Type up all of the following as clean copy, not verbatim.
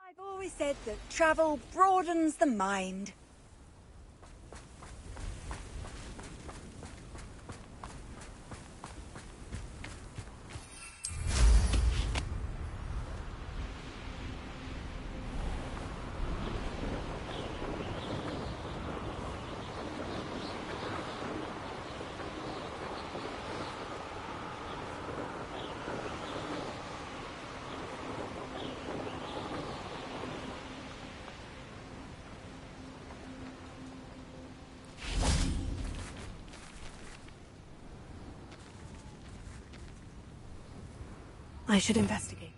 I've always said that travel broadens the mind. I should investigate.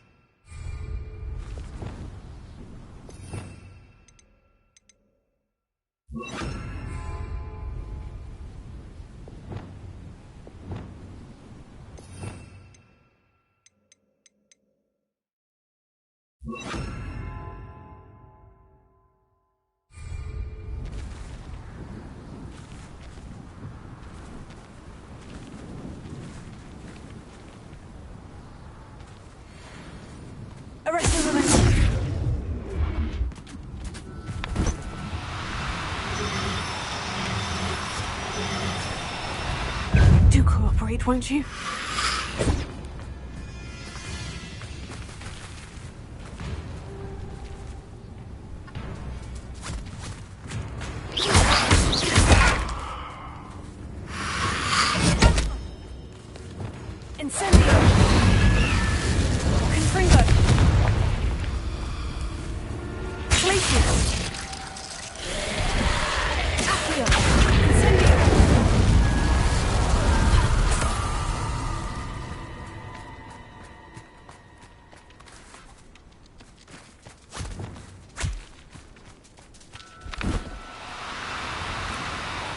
Do cooperate, won't you?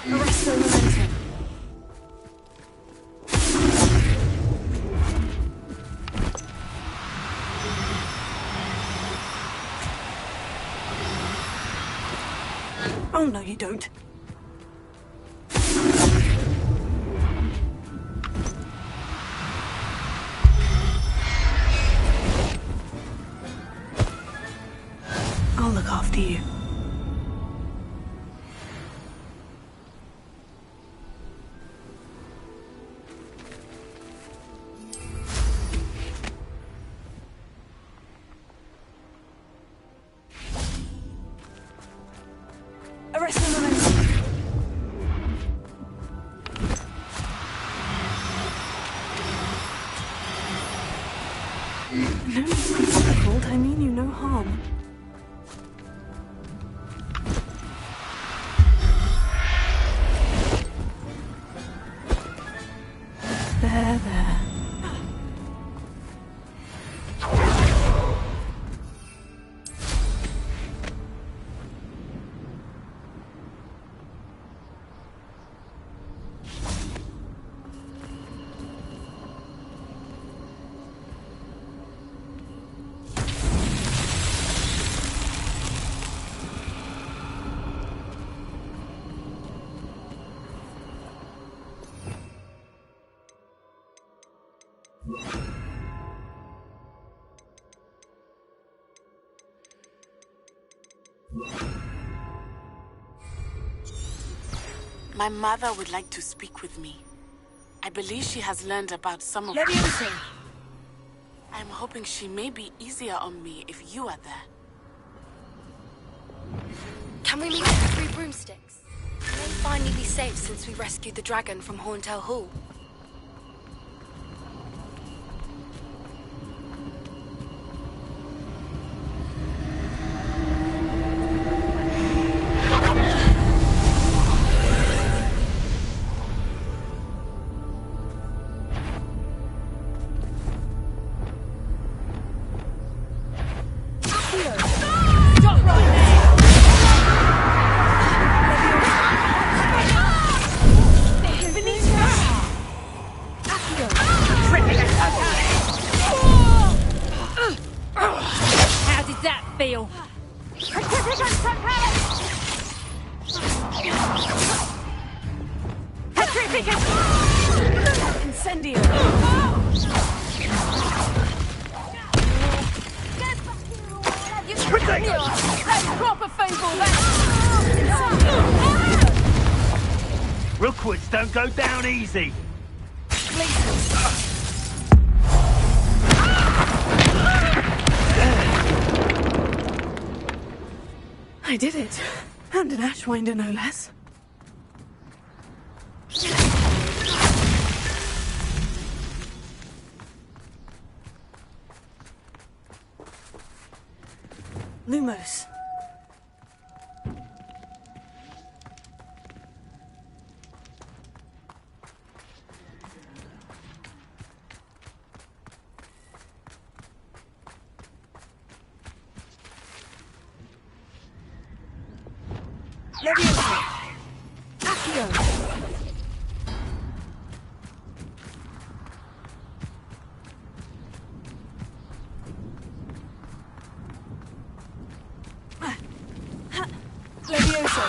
Arrest the momentum. Oh, no, you don't. I'll look after you. Arrest the momentum. No need to be difficult. I mean you no harm. There, there. My mother would like to speak with me. I believe she has learned about some of... Leviosa. I'm hoping she may be easier on me if you are there. Can we meet with the 3 broomsticks? We may finally be safe since we rescued the dragon from Horntail Hall. Stop right there! How did that feel? Incendio! Proper fable, Rookwoods don't go down easy. I did it. And an Ashwinder, no less. Lumos. Leviosa. Accio. Leviosa.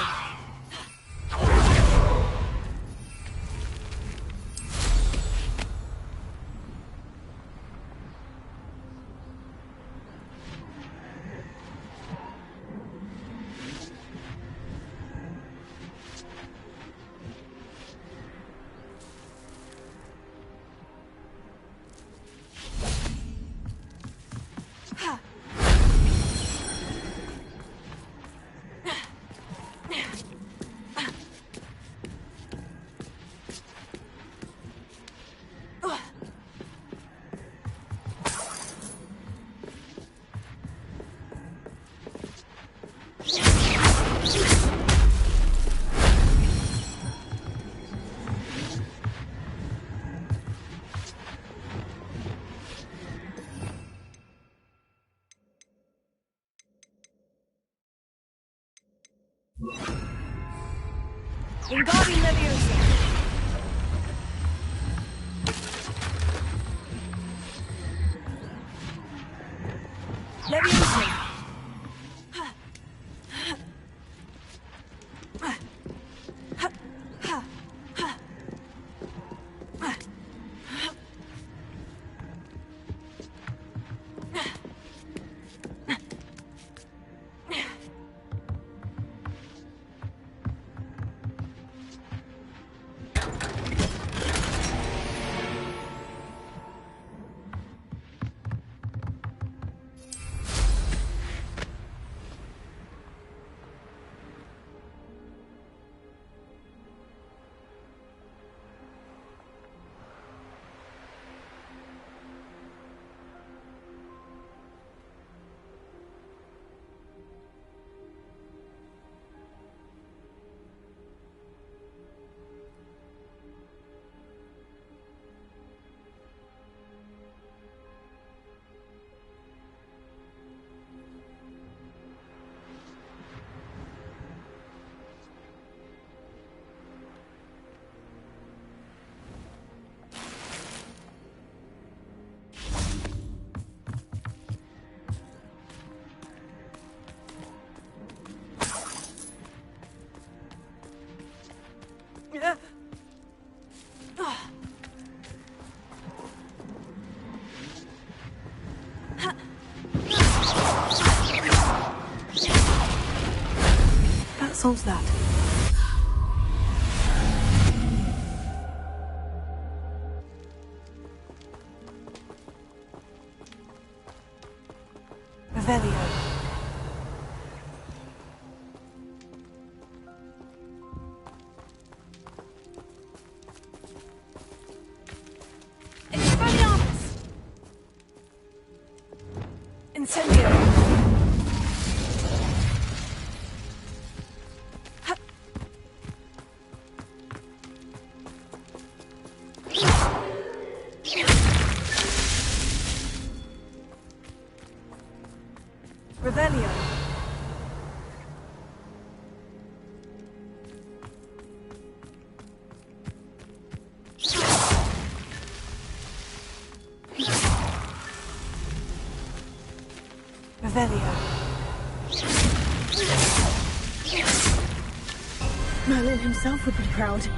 Wingardium Leviosa. Leviosa. That solves that. Revelio. Expelliarmus! Incendio! Revelio. Revelio. Merlin himself would be proud.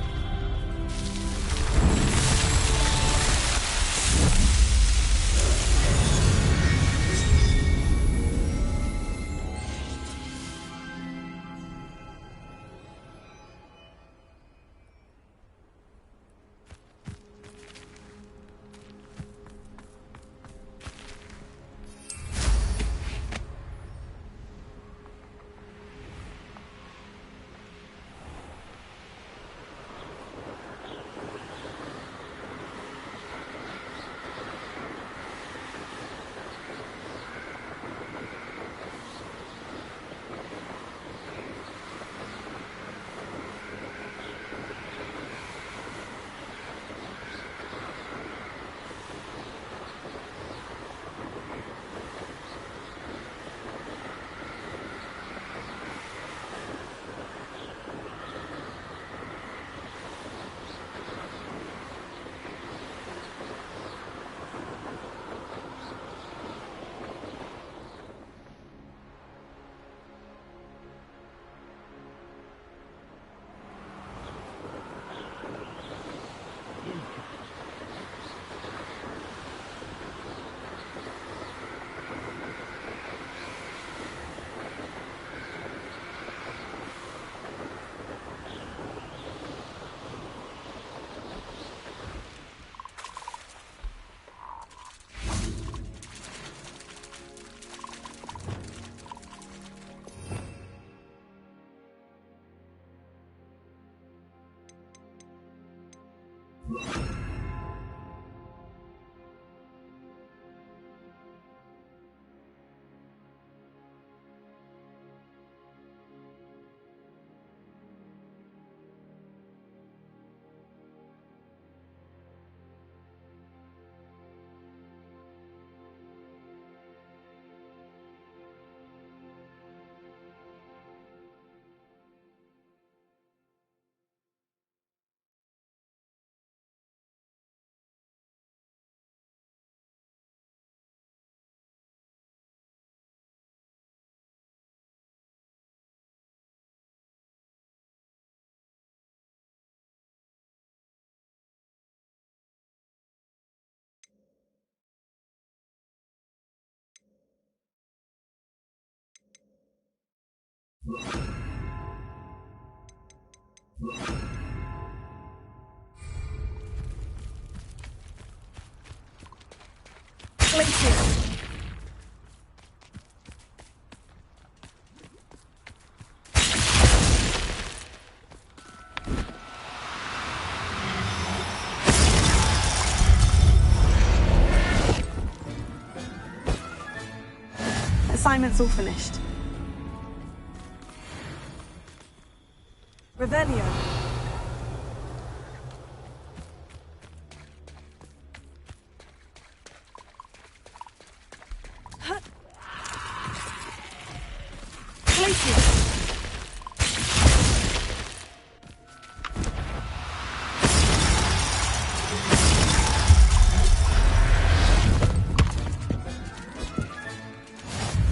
Assignment's all finished. Revelio.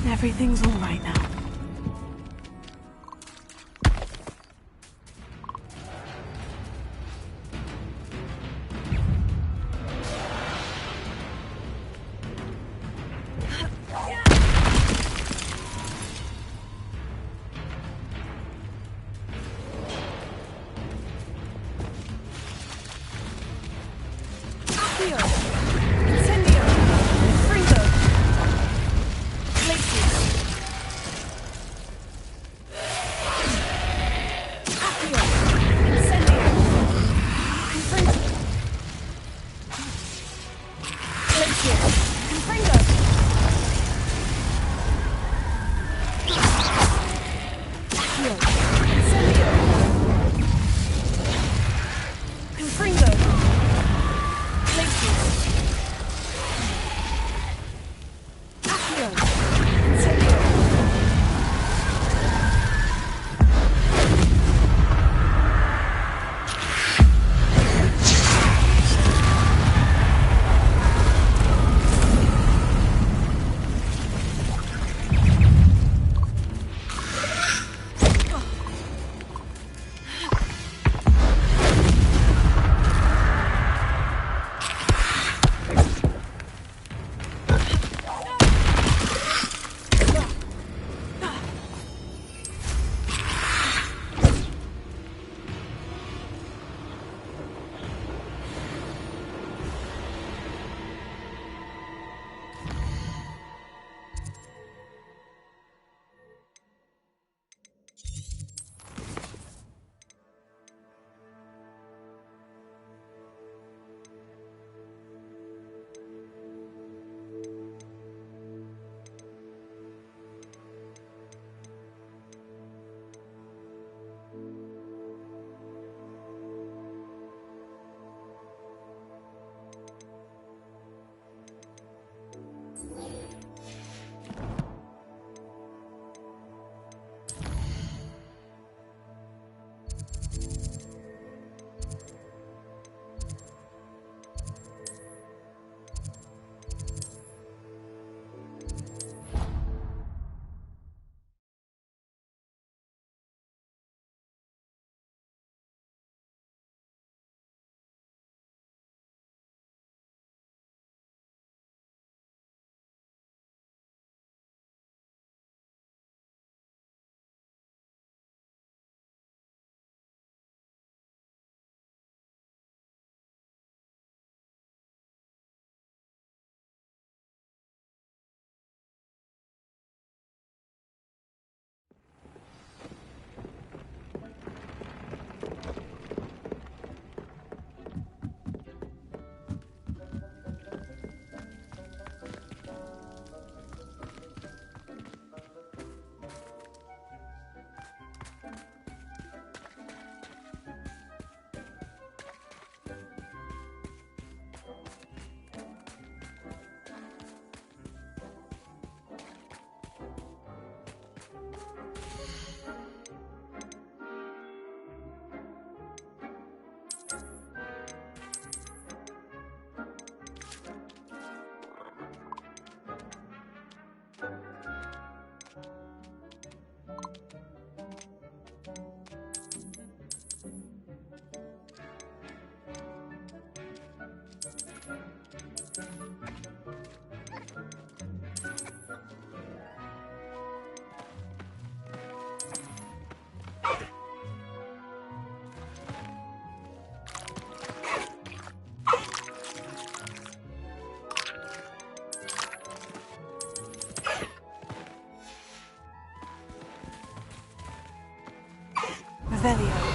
Everything's all right now. Revelio.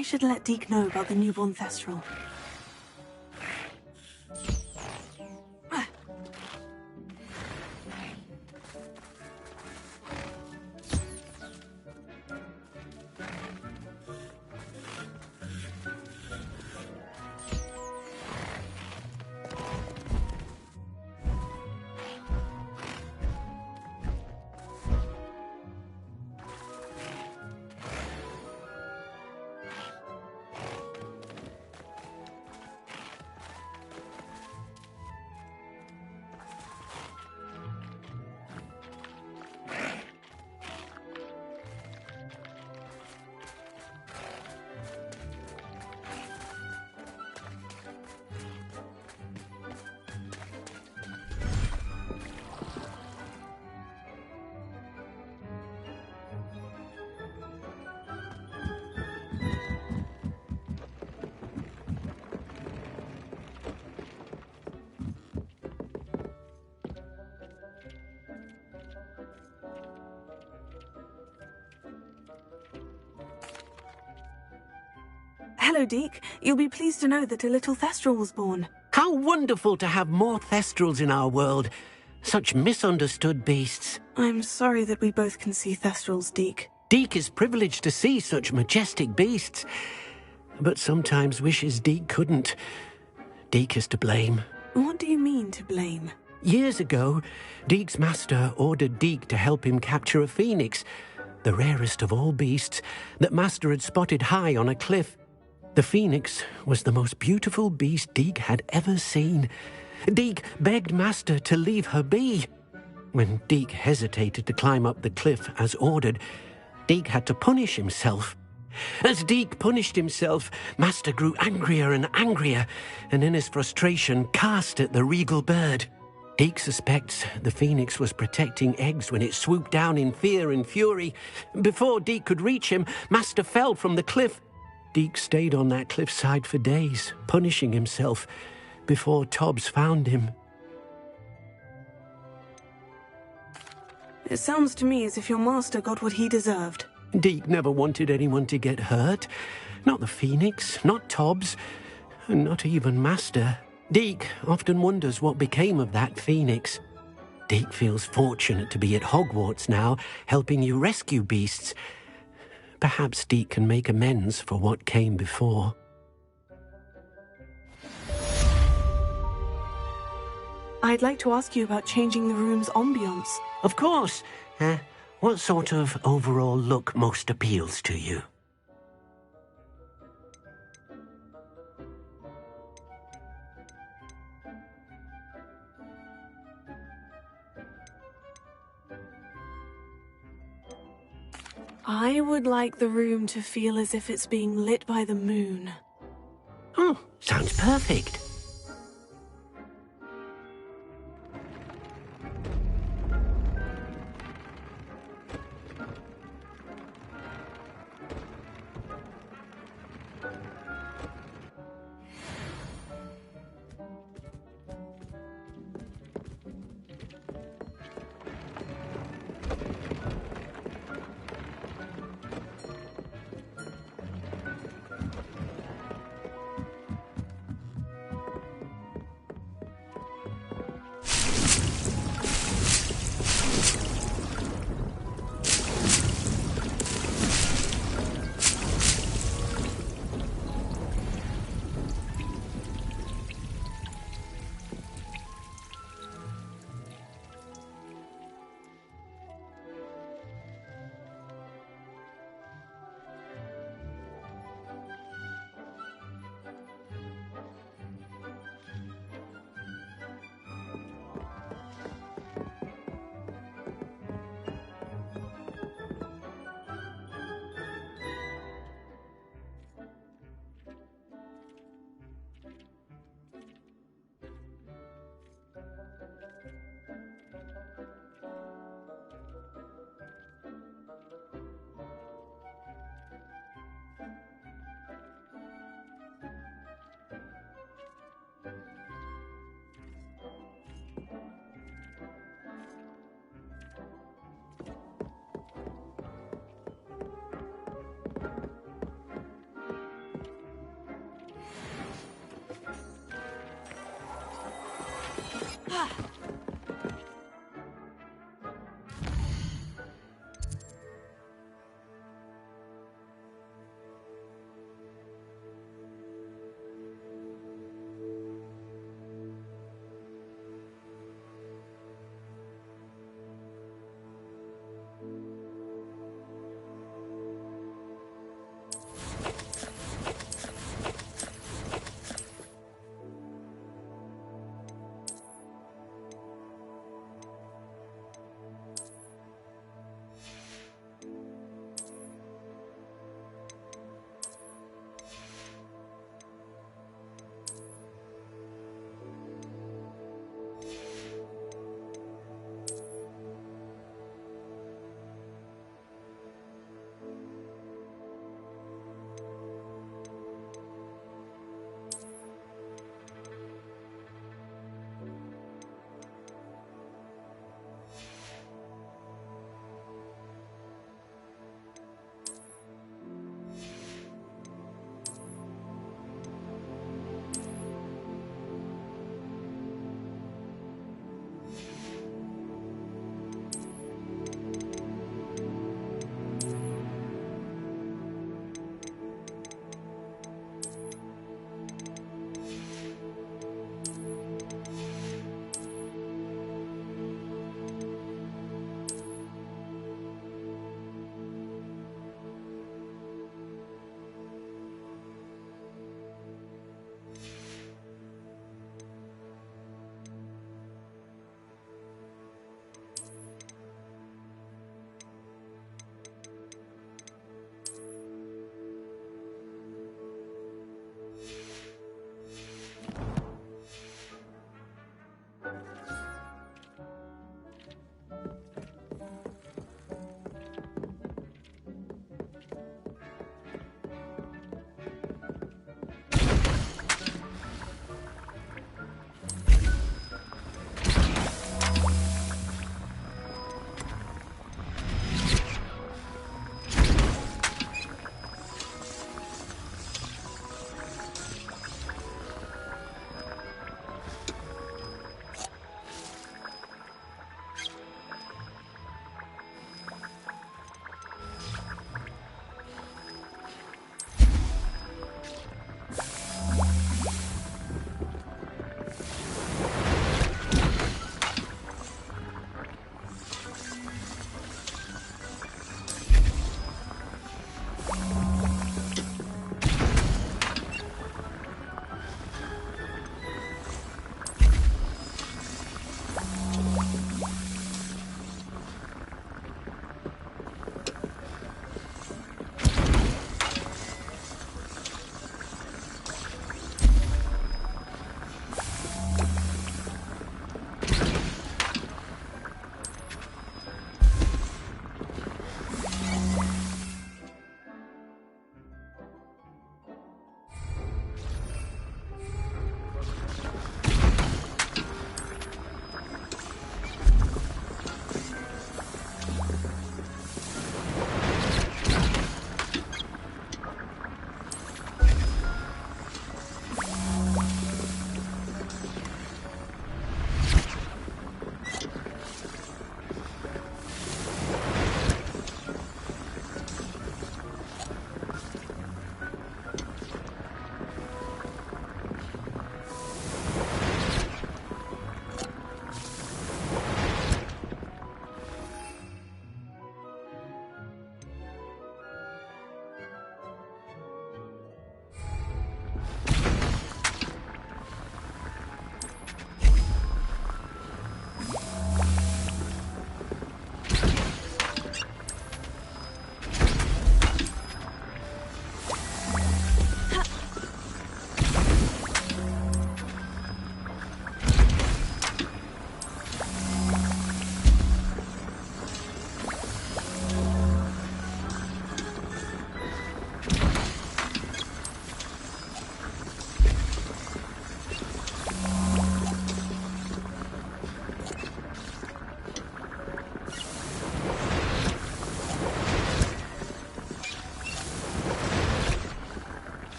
I should let Deke know about the newborn Thestral. Hello, Deke. You'll be pleased to know that a little Thestral was born. How wonderful to have more Thestrals in our world. Such misunderstood beasts. I'm sorry that we both can see Thestrals, Deke. Deke is privileged to see such majestic beasts, but sometimes wishes Deke couldn't. Deke is to blame. What do you mean, to blame? Years ago, Deke's master ordered Deke to help him capture a phoenix, the rarest of all beasts, that master had spotted high on a cliff. The phoenix was the most beautiful beast Deke had ever seen. Deke begged master to leave her be. When Deke hesitated to climb up the cliff as ordered, Deke had to punish himself. As Deke punished himself, master grew angrier and angrier, and in his frustration cast at the regal bird. Deke suspects the phoenix was protecting eggs when it swooped down in fear and fury. Before Deke could reach him, master fell from the cliff. Deke stayed on that cliffside for days, punishing himself, before Tobbs found him. It sounds to me as if your master got what he deserved. Deke never wanted anyone to get hurt. Not the phoenix, not Tobbs, and not even master. Deke often wonders what became of that phoenix. Deke feels fortunate to be at Hog Wars now, helping you rescue beasts. Perhaps Deke can make amends for what came before. I'd like to ask you about changing the room's ambience. Of course. What sort of overall look most appeals to you? I would like the room to feel as if it's being lit by the moon. Oh, sounds perfect.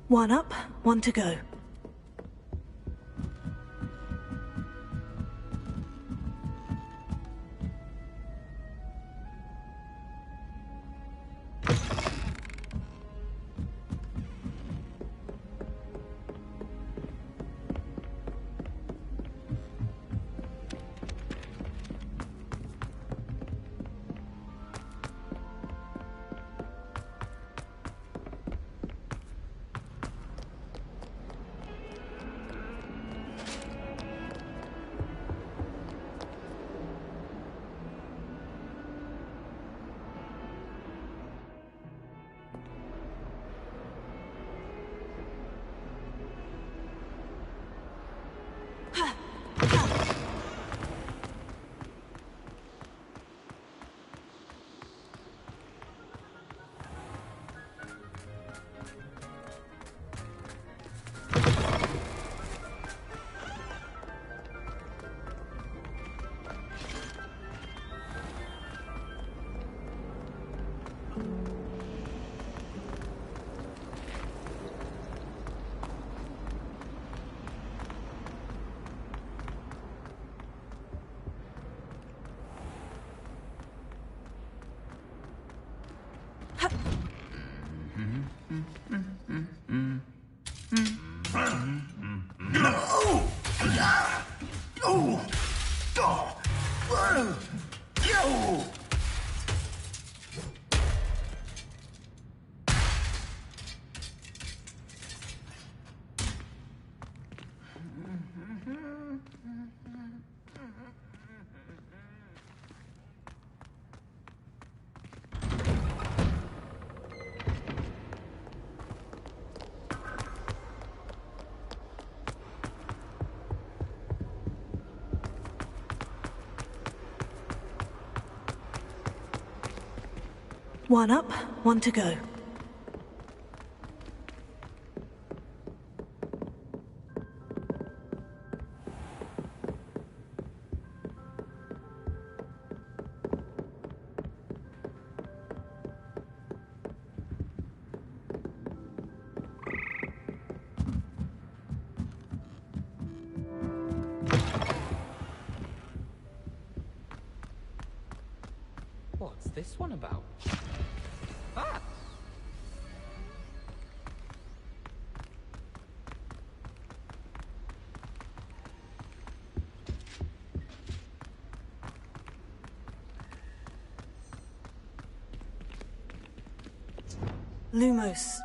One up, one to go. One up, one to go. What's this one about? Ah! Lumos.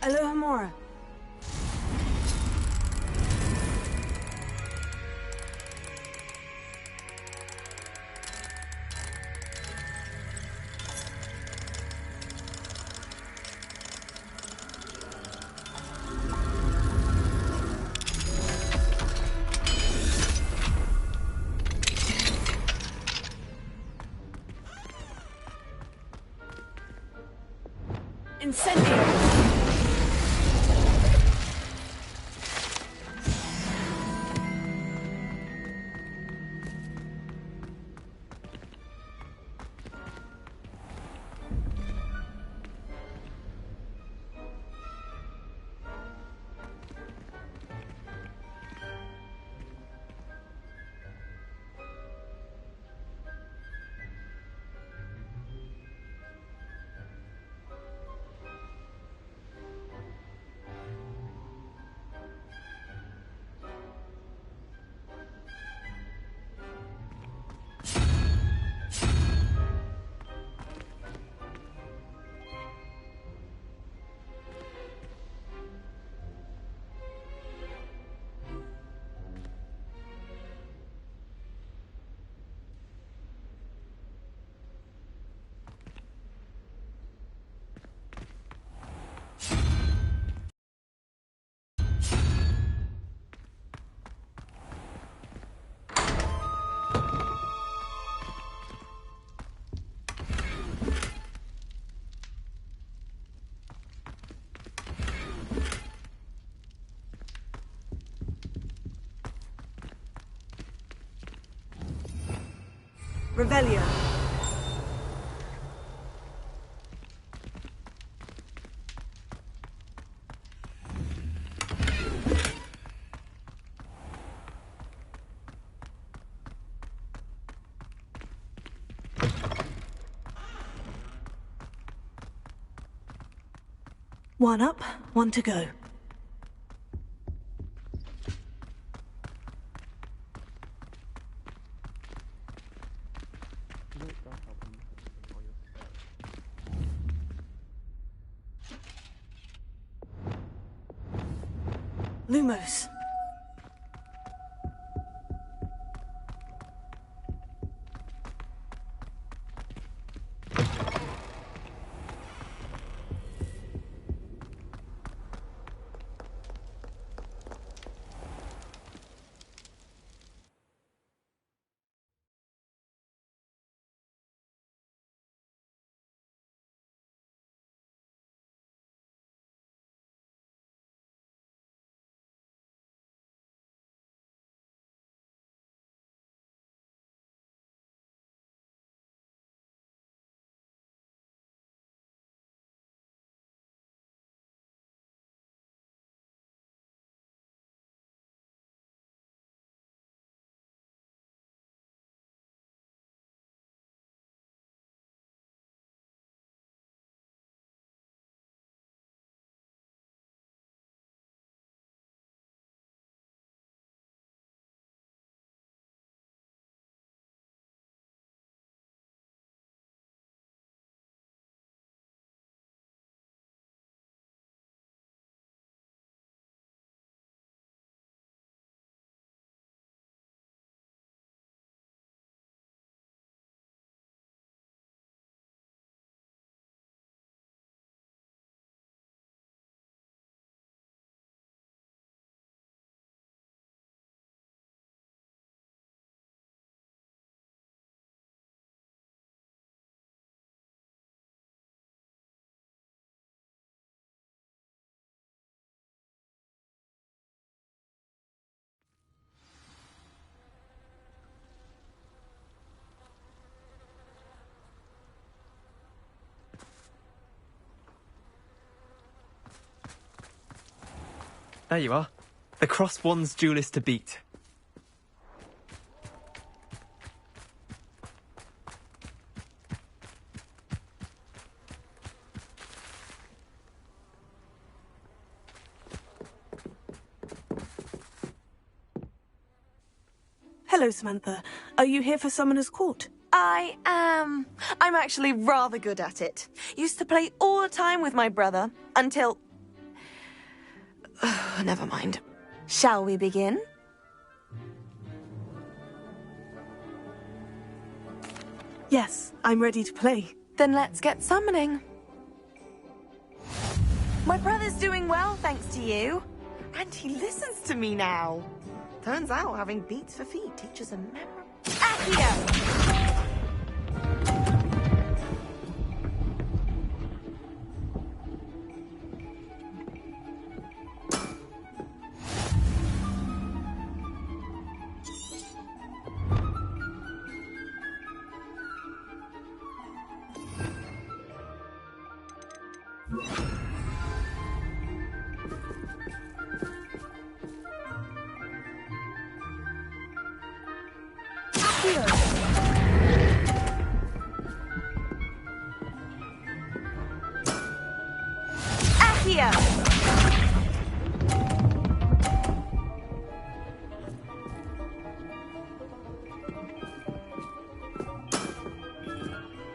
Aloha Mora. Incendio! Revelio. One up, one to go. Lumos. There you are. The Crosswands duelist to beat. Hello, Samantha. Are you here for Summoner's Court? I am. I'm actually rather good at it. Used to play all the time with my brother, until... Never mind. Shall we begin? Yes, I'm ready to play. Then let's get summoning. My brother's doing well, thanks to you. And he listens to me now. Turns out having beats for feet teaches a memorable... Accio!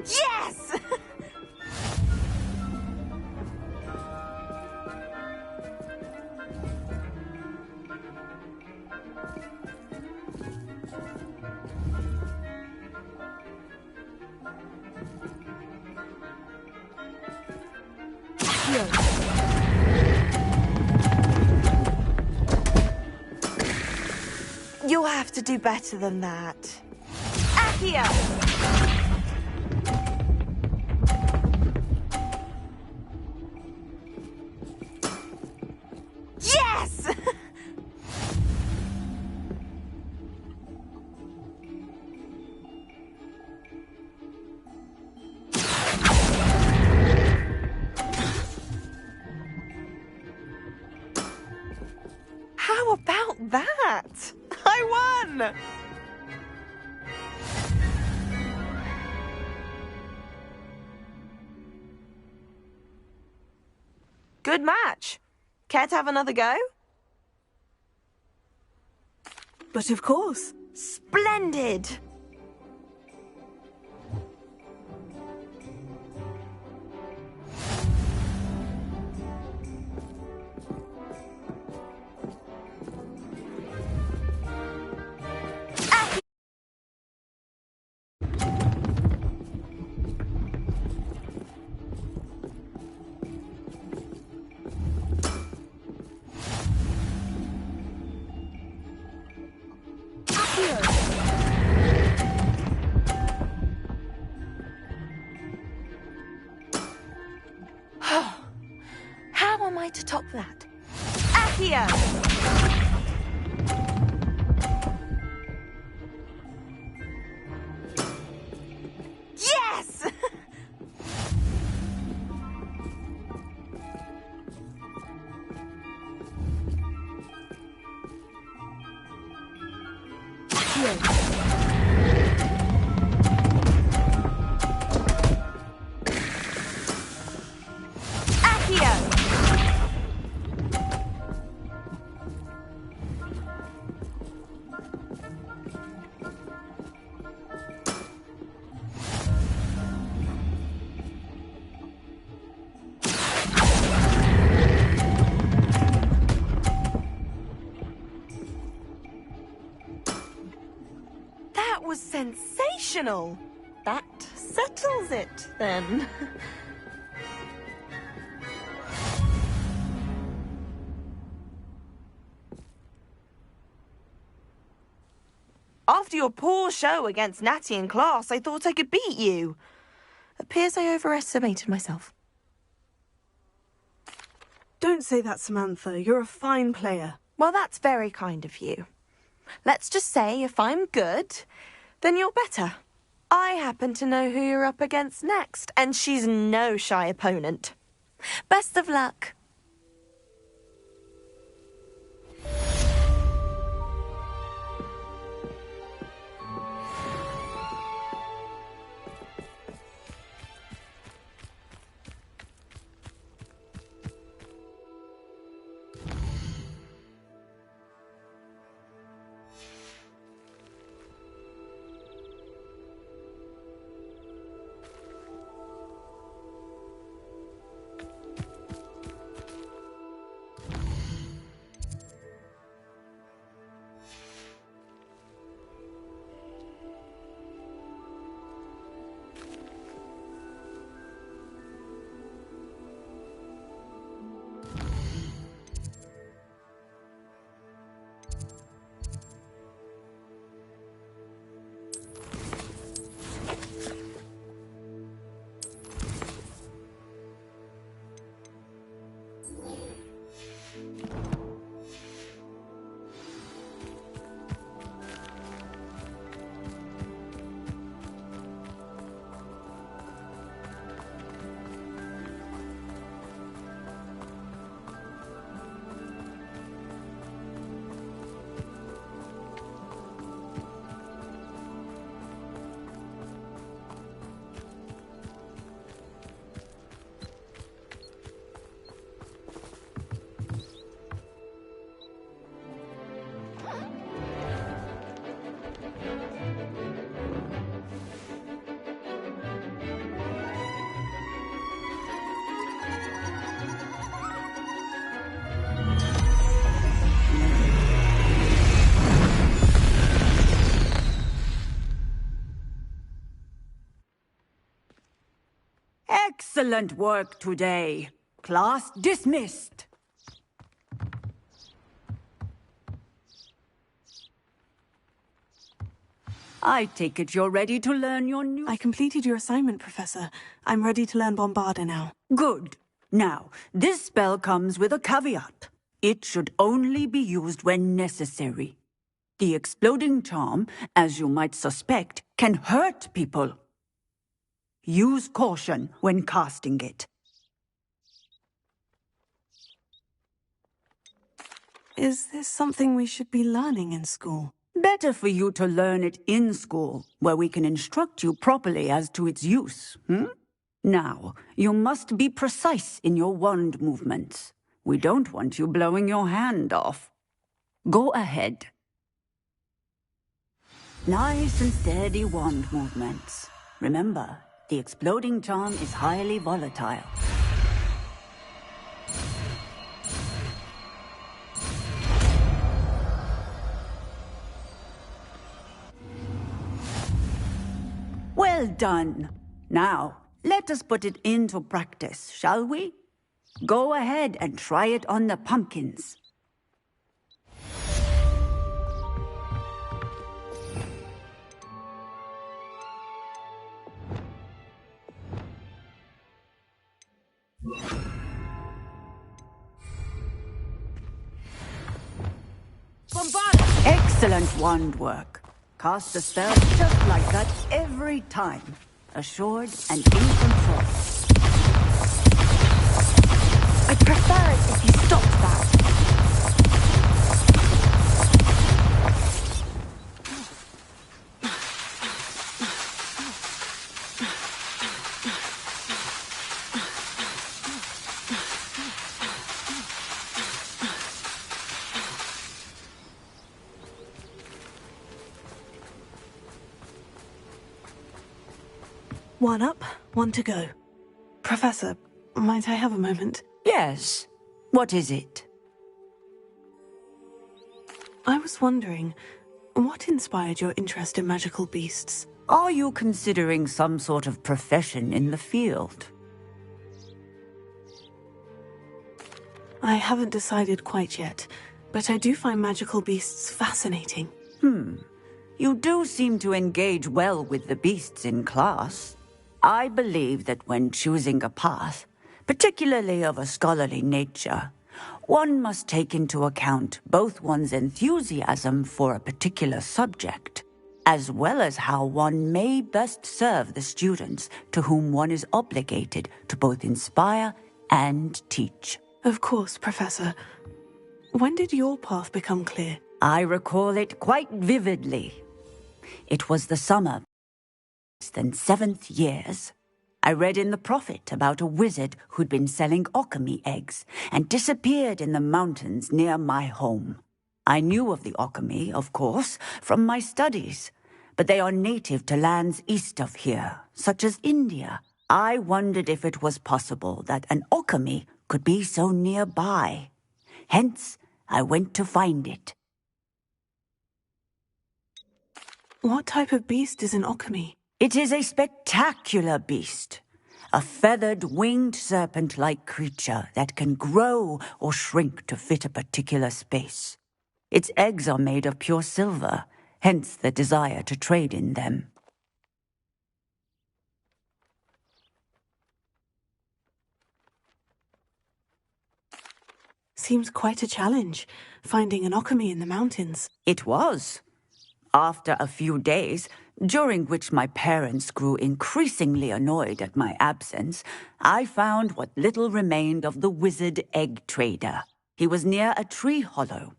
Yes! You'll have to do better than that. Accio! Yes! Good match. Care to have another go? But of course. Splendid! How am I to top that? Accio! Yes! That was sensational. That settles it, then. After your poor show against Natty in class, I thought I could beat you. Appears I overestimated myself. Don't say that, Samantha. You're a fine player. Well, that's very kind of you. Let's just say if I'm good, then you're better. I happen to know who you're up against next, and she's no shy opponent. Best of luck. Excellent work today. Class dismissed. I take it you're ready to learn your new... I completed your assignment, Professor. I'm ready to learn Bombarda now. Good. Now, this spell comes with a caveat. It should only be used when necessary. The exploding charm, as you might suspect, can hurt people. Use caution when casting it. Is this something we should be learning in school? Better for you to learn it in school, where we can instruct you properly as to its use, Now, you must be precise in your wand movements. We don't want you blowing your hand off. Go ahead. Nice and steady wand movements. Remember, the exploding charm is highly volatile. Well done. Now, let us put it into practice, shall we? Go ahead and try it on the pumpkins. Excellent wand work. Cast a spell just like that every time. Assured and in control. I'd prefer it if you stopped that. One up, one to go. Professor, might I have a moment? Yes. What is it? I was wondering, what inspired your interest in magical beasts? Are you considering some sort of profession in the field? I haven't decided quite yet, but I do find magical beasts fascinating. You do seem to engage well with the beasts in class. I believe that when choosing a path, particularly of a scholarly nature, one must take into account both one's enthusiasm for a particular subject, as well as how one may best serve the students to whom one is obligated to both inspire and teach. Of course, Professor. When did your path become clear? I recall it quite vividly. It was the summer, than 7th years. I read in the Prophet about a wizard who'd been selling alchemy eggs and disappeared in the mountains near my home. I knew of the alchemy, of course, from my studies, but they are native to lands east of here, such as India. I wondered if it was possible that an alchemy could be so nearby. Hence, I went to find it. What type of beast is an alchemy? It is a spectacular beast. A feathered, winged serpent-like creature that can grow or shrink to fit a particular space. Its eggs are made of pure silver, hence the desire to trade in them. Seems quite a challenge, finding an alchemy in the mountains. It was. After a few days, during which my parents grew increasingly annoyed at my absence, I found what little remained of the wizard egg trader. He was near a tree hollow,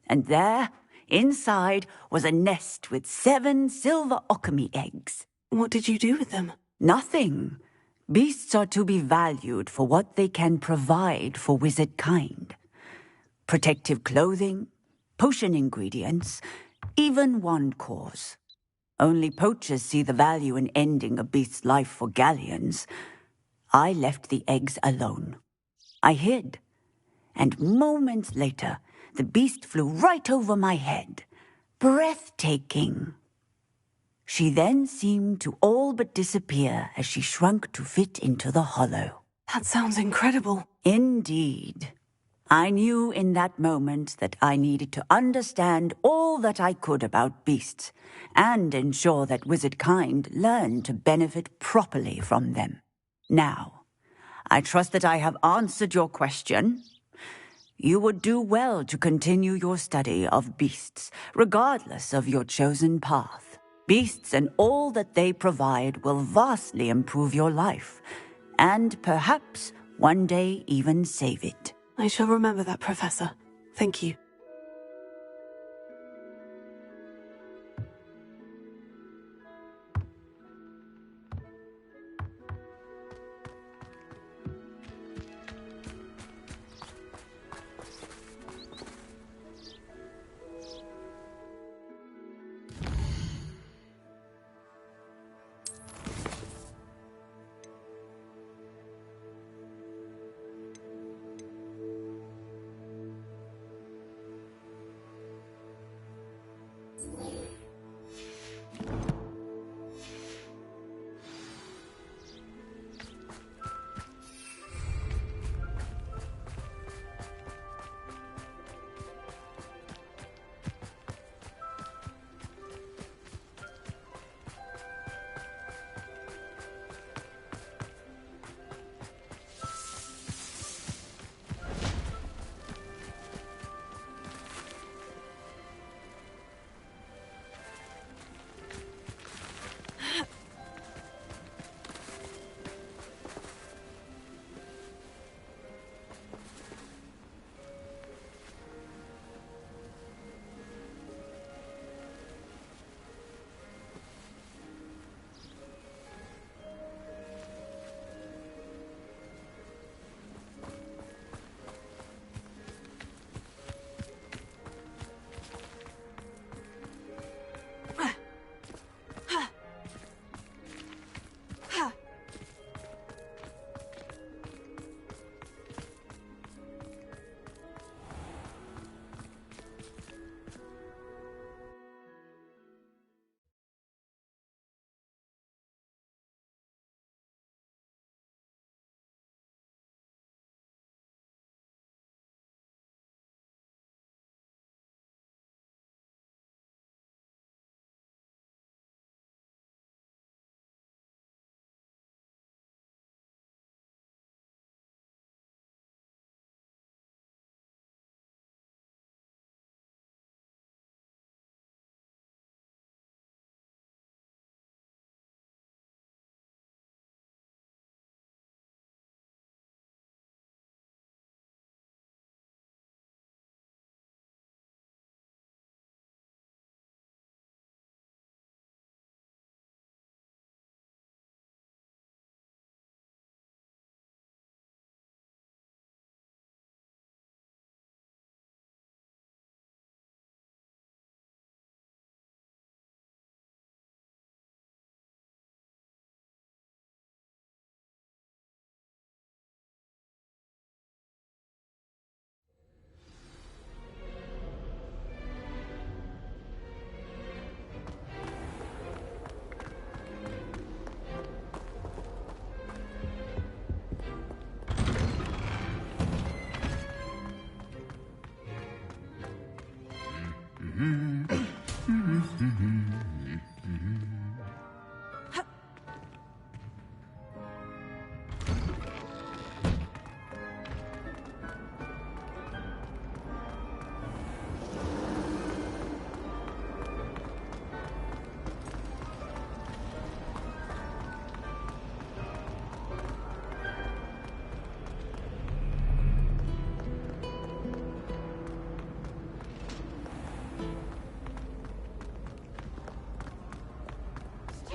and there, inside, was a nest with 7 silver alchemy eggs. What did you do with them? Nothing. Beasts are to be valued for what they can provide for wizard kind. Protective clothing, potion ingredients, even wand cores. Only poachers see the value in ending a beast's life for galleons. I left the eggs alone. I hid, and moments later, the beast flew right over my head. Breathtaking. She then seemed to all but disappear as she shrunk to fit into the hollow. That sounds incredible. Indeed. I knew in that moment that I needed to understand all that I could about beasts and ensure that wizard kind learned to benefit properly from them. Now, I trust that I have answered your question. You would do well to continue your study of beasts, regardless of your chosen path. Beasts and all that they provide will vastly improve your life, and perhaps one day even save it. I shall remember that, Professor. Thank you.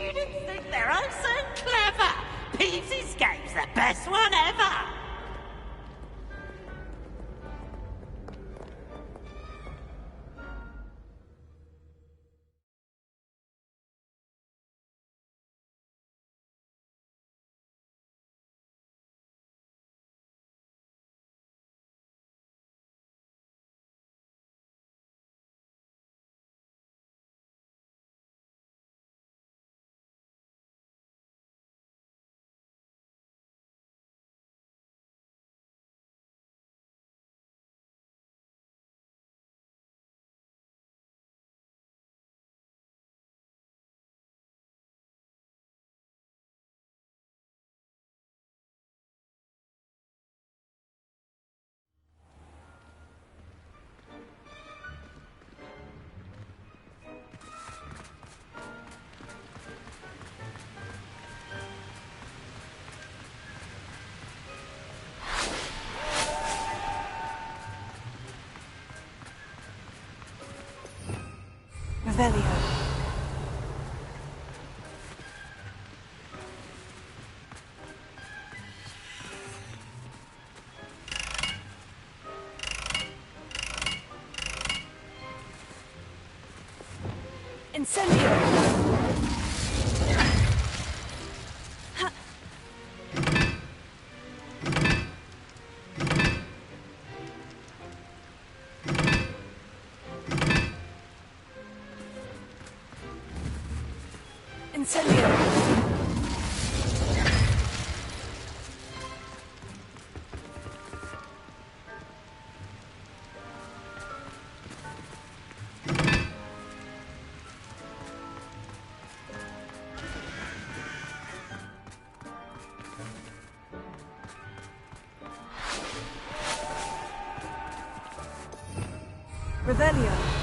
Students think they're oh so clever. Peeves Escape's the best one ever. Revelio. Incendio! Incendio! Revelio.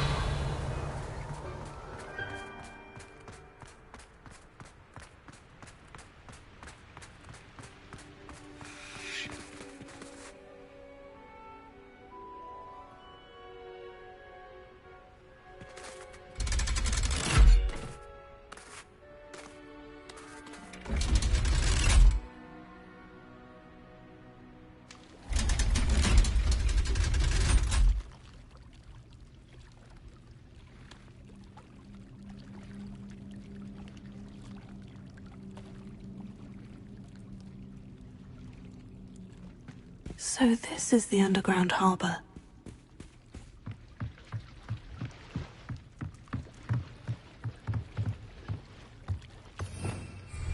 So this is the underground harbor.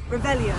Revelio.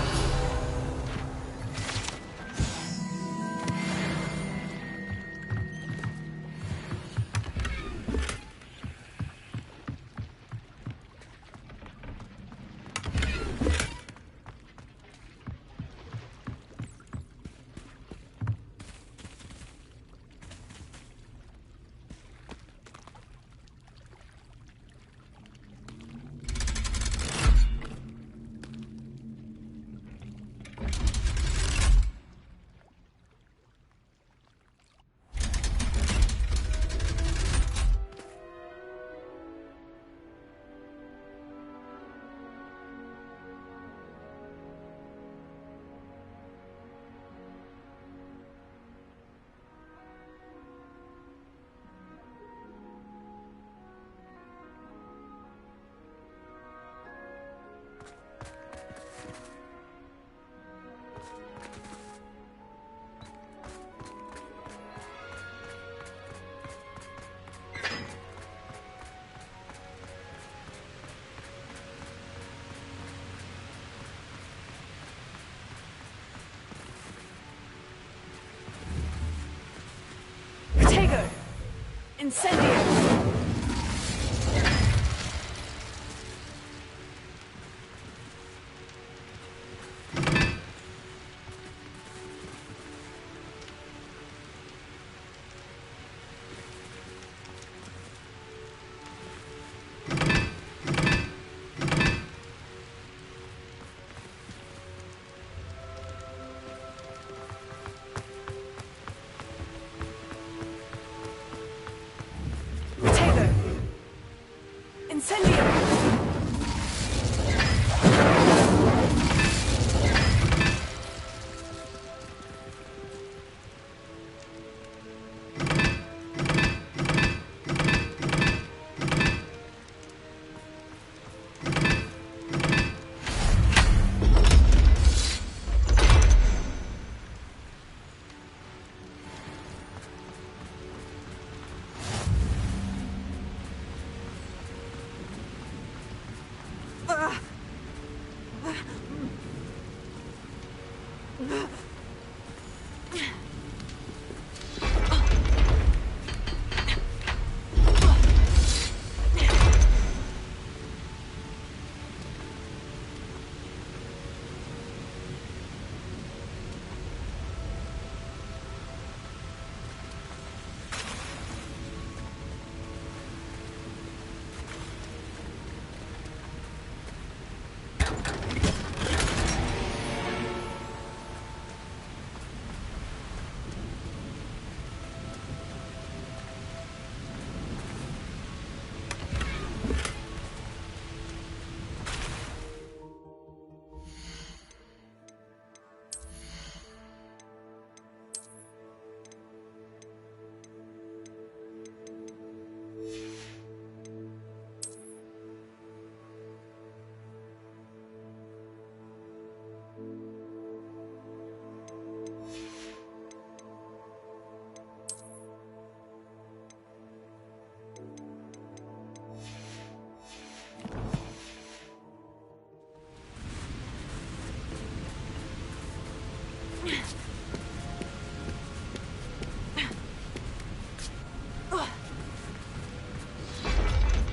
Incendio!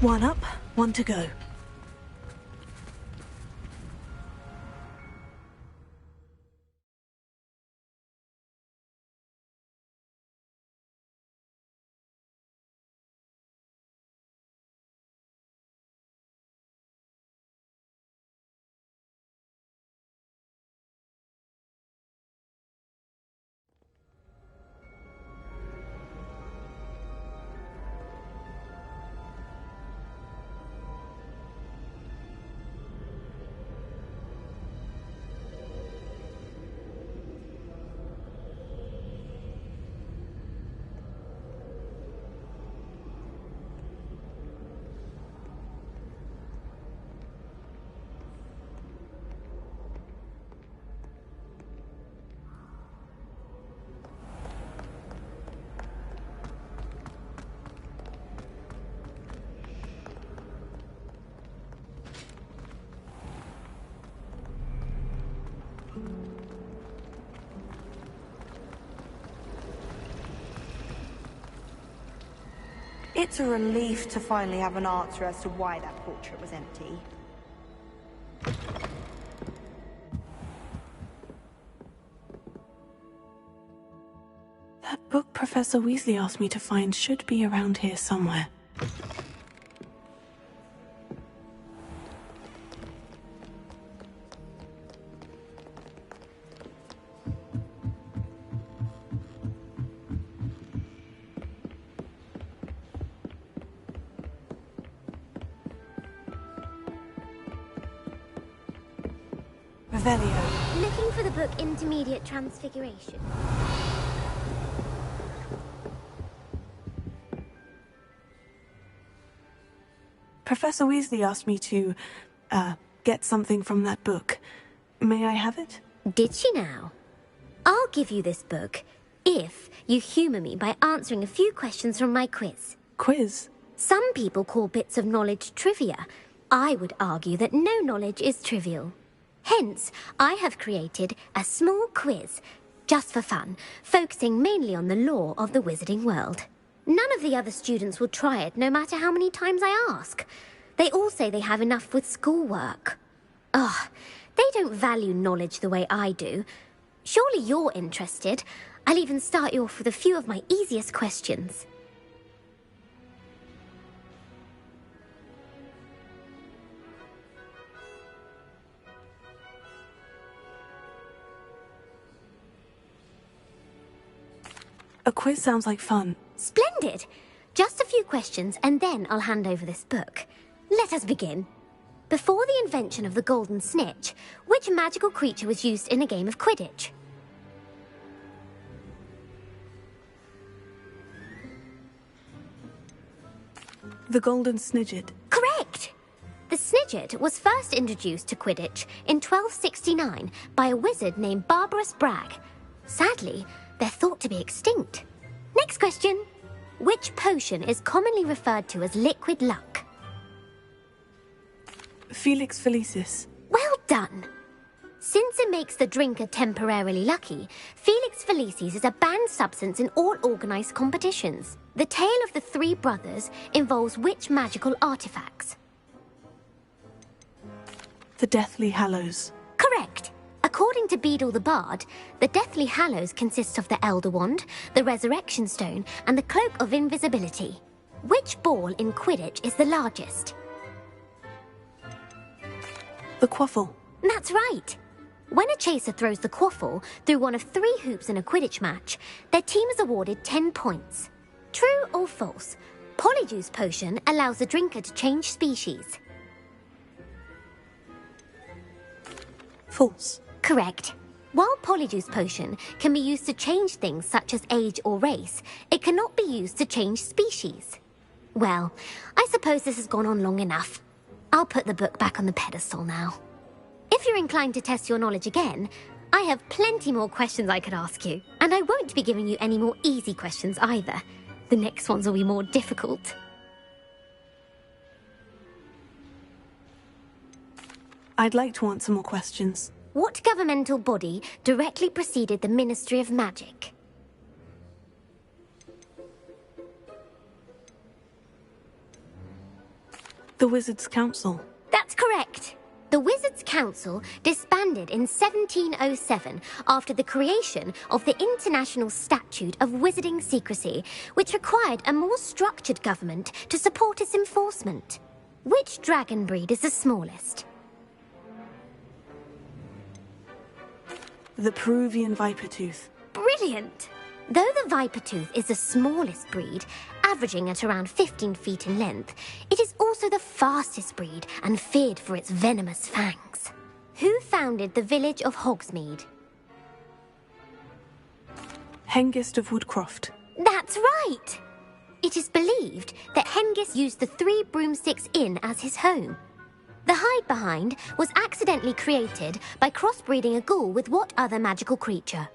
One up, one to go. It's a relief to finally have an answer as to why that portrait was empty. That book Professor Weasley asked me to find should be around here somewhere. Revelio. Looking for the book Intermediate Transfiguration. Professor Weasley asked me to, get something from that book. May I have it? Did she now? I'll give you this book if you humour me by answering a few questions from my quiz. Quiz? Some people call bits of knowledge trivia. I would argue that no knowledge is trivial. Hence, I have created a small quiz, just for fun, focusing mainly on the lore of the wizarding world. None of the other students will try it, no matter how many times I ask. They all say they have enough with schoolwork. Ugh, they don't value knowledge the way I do. Surely you're interested. I'll even start you off with a few of my easiest questions. A quiz sounds like fun. Splendid! Just a few questions and then I'll hand over this book. Let us begin. Before the invention of the golden snitch, which magical creature was used in a game of Quidditch? The golden snidget. Correct! The snidget was first introduced to Quidditch in 1269 by a wizard named Barbarous Bragg. Sadly, they're thought to be extinct. Next question. Which potion is commonly referred to as liquid luck? Felix Felicis. Well done. Since it makes the drinker temporarily lucky, Felix Felicis is a banned substance in all organised competitions. The tale of the three brothers involves which magical artifacts? The Deathly Hallows. Correct. According to Beadle the Bard, the Deathly Hallows consists of the Elder Wand, the Resurrection Stone, and the Cloak of Invisibility. Which ball in Quidditch is the largest? The Quaffle. That's right. When a chaser throws the quaffle through one of 3 hoops in a Quidditch match, their team is awarded 10 points. True or false? Polyjuice Potion allows the drinker to change species. False. Correct. While Polyjuice Potion can be used to change things such as age or race, it cannot be used to change species. Well, I suppose this has gone on long enough. I'll put the book back on the pedestal now. If you're inclined to test your knowledge again, I have plenty more questions I could ask you, and I won't be giving you any more easy questions either. The next ones will be more difficult. I'd like to answer more questions. What governmental body directly preceded the Ministry of Magic? The Wizards' Council. That's correct. The Wizards' Council disbanded in 1707 after the creation of the International Statute of Wizarding Secrecy, which required a more structured government to support its enforcement. Which dragon breed is the smallest? The Peruvian Vipertooth. Brilliant! Though the Vipertooth is the smallest breed, averaging at around 15 feet in length, it is also the fastest breed and feared for its venomous fangs. Who founded the village of Hogsmeade? Hengist of Woodcroft. That's right! It is believed that Hengist used the 3 Broomsticks Inn as his home. The hide-behind was accidentally created by crossbreeding a ghoul with what other magical creature?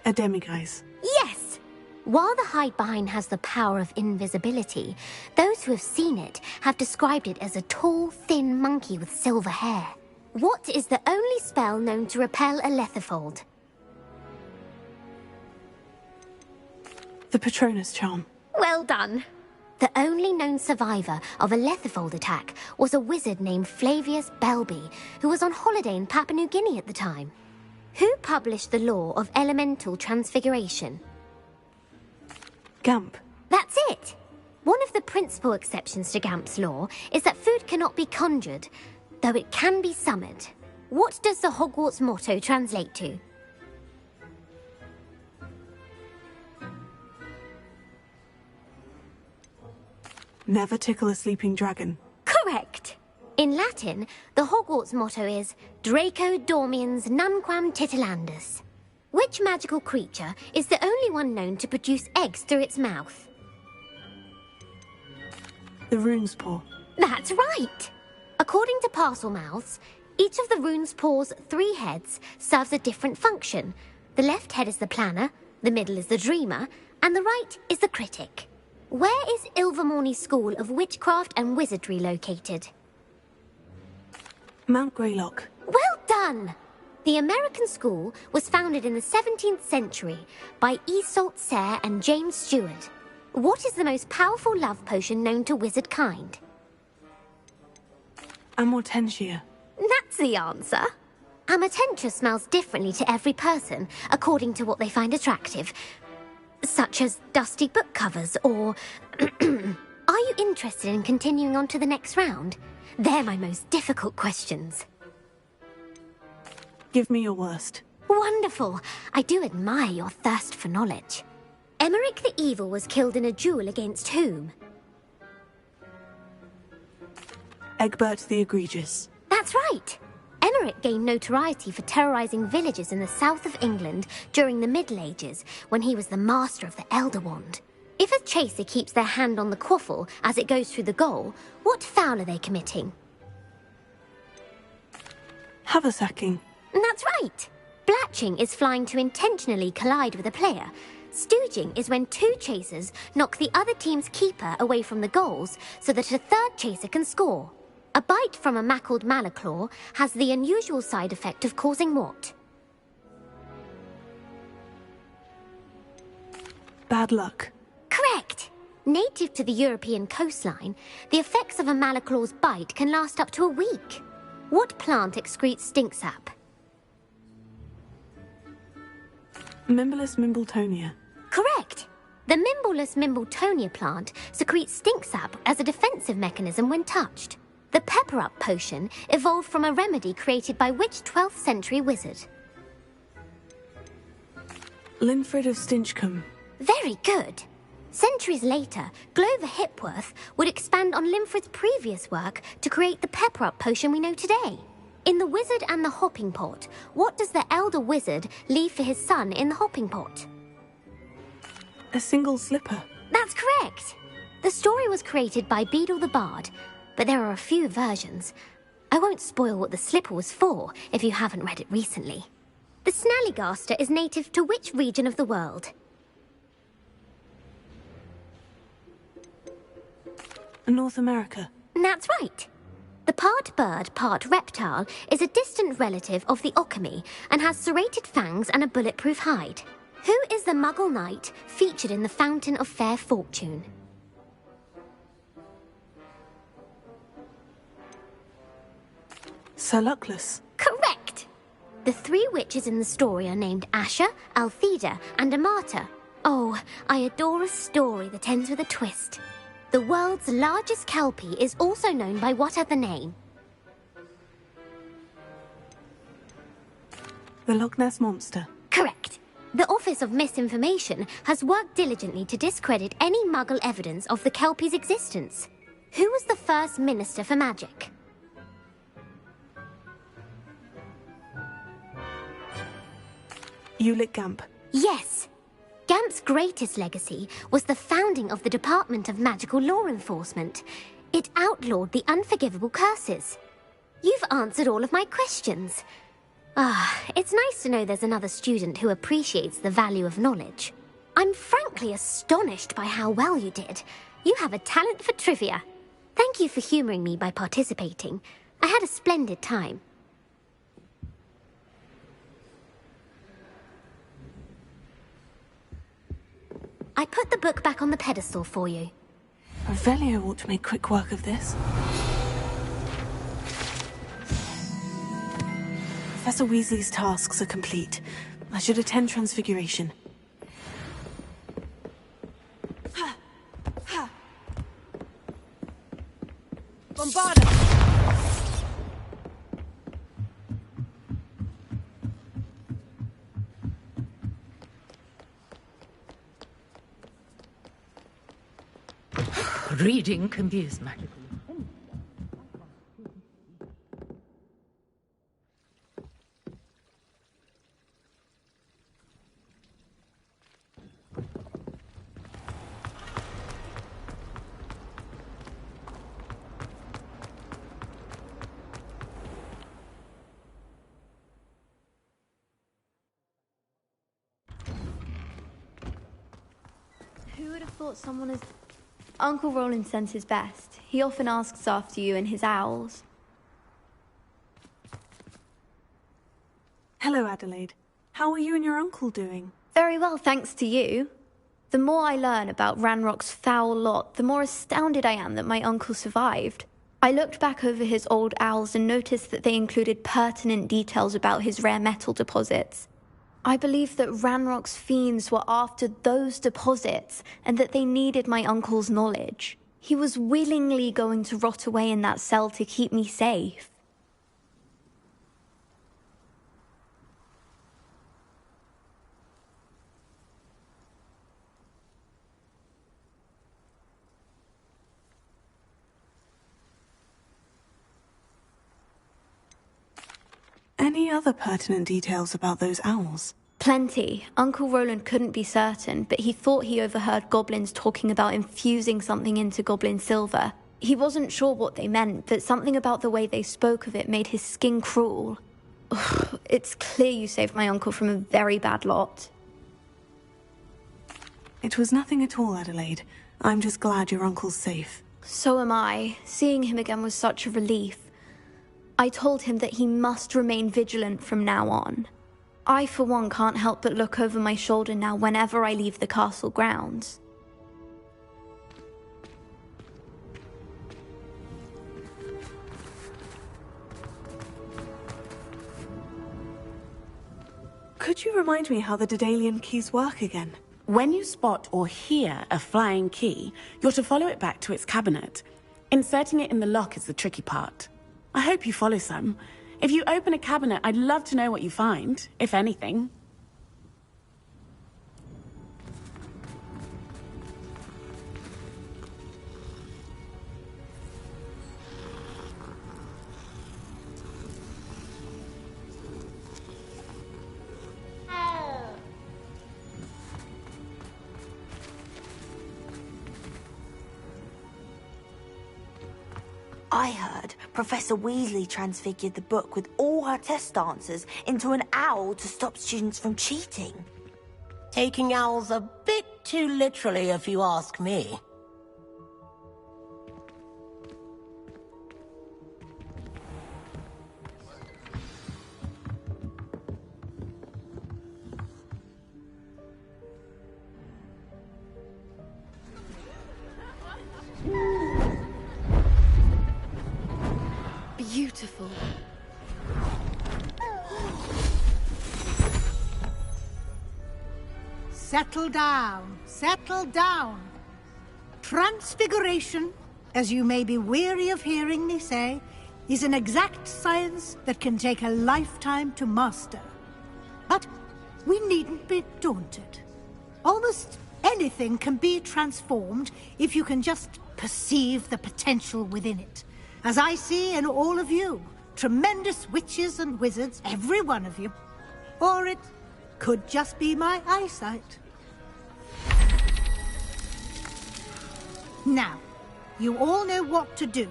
A demiguise. Yes! While the hide-behind has the power of invisibility, those who have seen it have described it as a tall, thin monkey with silver hair. What is the only spell known to repel a letherfold? The Patronus Charm. Well done! The only known survivor of a letherfold attack was a wizard named Flavius Belby, who was on holiday in Papua New Guinea at the time. Who published the law of elemental transfiguration? Gamp. That's it! One of the principal exceptions to Gamp's law is that food cannot be conjured, though it can be summoned. What does the Hogwarts motto translate to? Never tickle a sleeping dragon. Correct! In Latin, the Hogwarts motto is Draco Dormiens Nunquam Titilandus. Which magical creature is the only one known to produce eggs through its mouth? The Rune's Paw. That's right! According to Parselmouths, each of the Rune's Paw's 3 heads serves a different function. The left head is the planner, the middle is the dreamer, and the right is the critic. Where is Ilvermorny School of Witchcraft and Wizardry located? Mount Greylock. Well done! The American school was founded in the 17th century by Iseult Sayre and James Stewart. What is the most powerful love potion known to wizard kind? Amortentia. That's the answer. Amortentia smells differently to every person, according to what they find attractive. Such as dusty book covers, or... Are you interested in continuing on to the next round? They're my most difficult questions. Give me your worst. Wonderful. I do admire your thirst for knowledge. Emeric the Evil was killed in a duel against whom? Egbert the Egregious. That's right. Emeric gained notoriety for terrorizing villages in the south of England during the Middle Ages, when he was the master of the Elder Wand. If a chaser keeps their hand on the quaffle as it goes through the goal, what foul are they committing? Haversacking. That's right. Splatching is flying to intentionally collide with a player. Stooging is when two chasers knock the other team's keeper away from the goals so that a third chaser can score. A bite from a mackled malaclaw has the unusual side effect of causing what? Bad luck. Correct! Native to the European coastline, the effects of a malaclaw's bite can last up to a week. What plant excretes stink sap? Mimblus mimbletonia. Correct! The Mimblus mimbletonia plant secretes stink sap as a defensive mechanism when touched. The pepper-up potion evolved from a remedy created by which 12th century wizard? Linfred of Stinchcombe. Very good. Centuries later, Glover Hipworth would expand on Linfred's previous work to create the pepper-up potion we know today. In The Wizard and the Hopping Pot, what does the elder wizard leave for his son in the hopping pot? A single slipper. That's correct. The story was created by Beadle the Bard, but there are a few versions. I won't spoil what the slipper was for if you haven't read it recently. The Snallygaster is native to which region of the world? North America. That's right. The part bird, part reptile is a distant relative of the Occamy and has serrated fangs and a bulletproof hide. Who is the Muggle knight featured in the Fountain of Fair Fortune? Sir Luckless. Correct! The three witches in the story are named Asha, Altheda, and Amata. Oh, I adore a story that ends with a twist. The world's largest kelpie is also known by what other name? The Loch Ness Monster. Correct. The Office of Misinformation has worked diligently to discredit any Muggle evidence of the kelpie's existence. Who was the first Minister for Magic? Ulick Gamp. Yes. Gamp's greatest legacy was the founding of the Department of Magical Law Enforcement. It outlawed the unforgivable curses. You've answered all of my questions. It's nice to know there's another student who appreciates the value of knowledge. I'm frankly astonished by how well you did. You have a talent for trivia. Thank you for humouring me by participating. I had a splendid time. I put the book back on the pedestal for you. Revelio ought to make quick work of this. Professor Weasley's tasks are complete. I should attend Transfiguration. Bombarda! Reading can be as magical. Who would have thought someone as... Uncle Roland sends his best. He often asks after you and his owls. Hello, Adelaide. How are you and your uncle doing? Very well, thanks to you. The more I learn about Ranrock's foul lot, the more astounded I am that my uncle survived. I looked back over his old owls and noticed that they included pertinent details about his rare metal deposits. I believe that Ranrock's fiends were after those deposits and that they needed my uncle's knowledge. He was willingly going to rot away in that cell to keep me safe. Any other pertinent details about those owls? Plenty. Uncle Roland couldn't be certain, but he thought he overheard goblins talking about infusing something into goblin silver. He wasn't sure what they meant, but something about the way they spoke of it made his skin crawl. It's clear you saved my uncle from a very bad lot. It was nothing at all, Adelaide. I'm just glad your uncle's safe. So am I. Seeing him again was such a relief. I told him that he must remain vigilant from now on. I, for one, can't help but look over my shoulder now whenever I leave the castle grounds. Could you remind me how the Daedalian keys work again? When you spot or hear a flying key, you're to follow it back to its cabinet. Inserting it in the lock is the tricky part. I hope you follow some. If you open a cabinet, I'd love to know what you find, if anything. I heard Professor Weasley transfigured the book with all her test answers into an owl to stop students from cheating. Taking owls a bit too literally, if you ask me. Beautiful. Settle down, settle down. Transfiguration, as you may be weary of hearing me say, is an exact science that can take a lifetime to master. But we needn't be daunted. Almost anything can be transformed if you can just perceive the potential within it. As I see in all of you, tremendous witches and wizards, every one of you. Or it could just be my eyesight. Now, you all know what to do.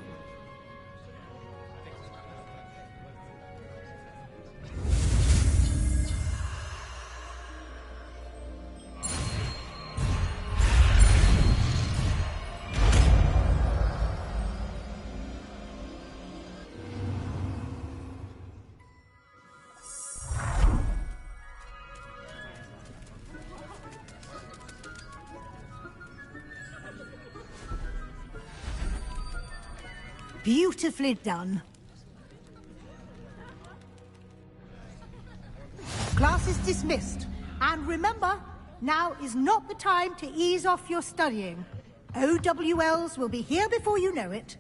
Beautifully done. Class is dismissed. And remember, now is not the time to ease off your studying. OWLs will be here before you know it.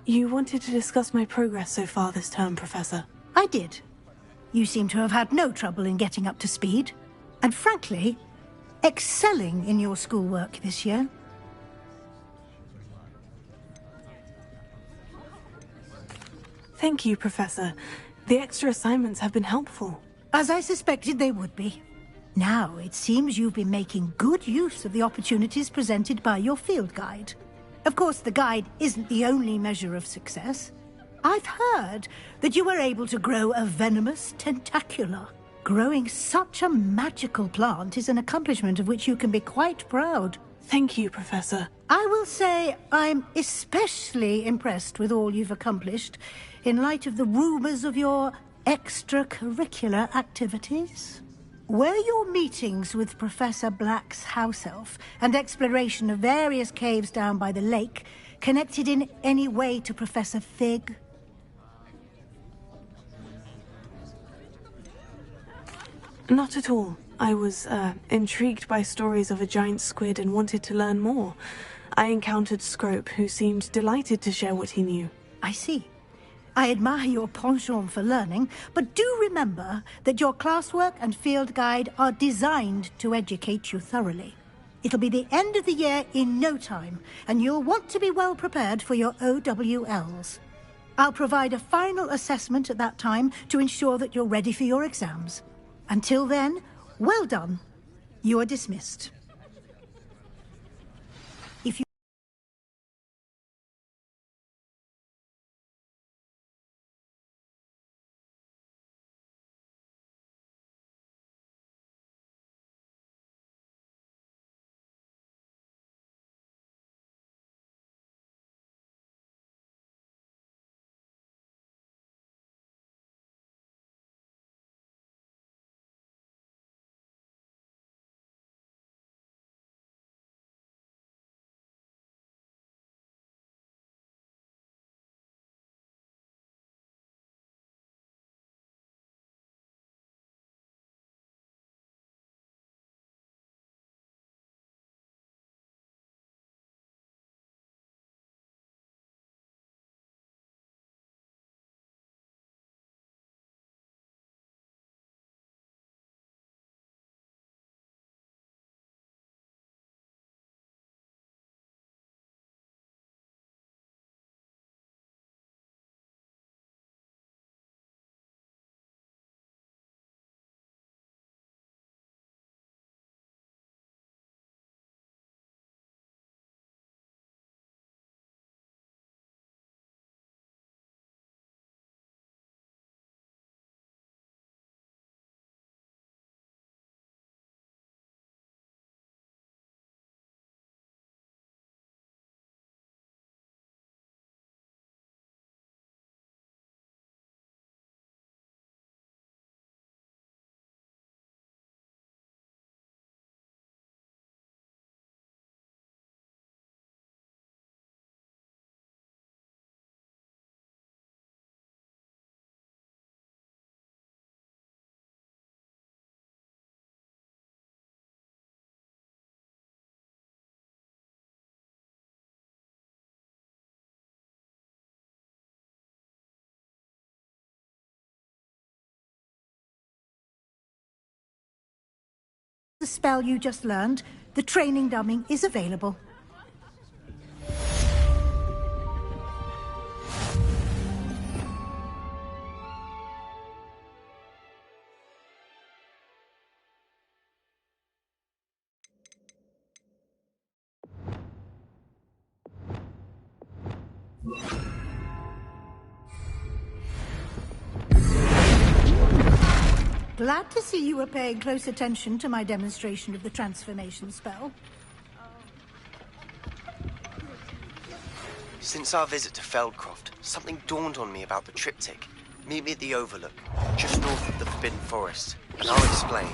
You wanted to discuss my progress so far this term, Professor. I did. You seem to have had no trouble in getting up to speed. And frankly, excelling in your schoolwork this year. Thank you, Professor. The extra assignments have been helpful. As I suspected they would be. Now, it seems you've been making good use of the opportunities presented by your field guide. Of course, the guide isn't the only measure of success. I've heard that you were able to grow a venomous tentacula. Growing such a magical plant is an accomplishment of which you can be quite proud. Thank you, Professor. I will say I'm especially impressed with all you've accomplished in light of the rumors of your extracurricular activities. Were your meetings with Professor Black's house elf and exploration of various caves down by the lake connected in any way to Professor Fig? Not at all. I was intrigued by stories of a giant squid and wanted to learn more. I encountered Scrope, who seemed delighted to share what he knew. I see. I admire your penchant for learning, but do remember that your classwork and field guide are designed to educate you thoroughly. It'll be the end of the year in no time, and you'll want to be well prepared for your OWLs. I'll provide a final assessment at that time to ensure that you're ready for your exams. Until then, well done. You are dismissed. The spell you just learned, the training dummy is available. Glad to see you were paying close attention to my demonstration of the transformation spell. Since our visit to Feldcroft, something dawned on me about the triptych. Meet me at the Overlook, just north of the Forbidden Forest, and I'll explain.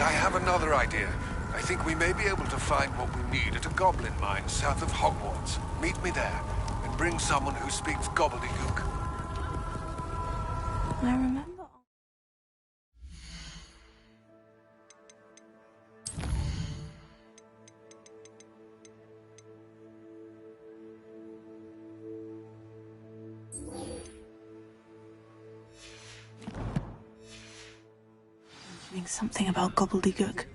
I have another idea. I think we may be able to find what we need at a goblin mine south of Hog Wars. Meet me there, and bring someone who speaks gobbledygook. I remember. Mentioning something about gobbledygook.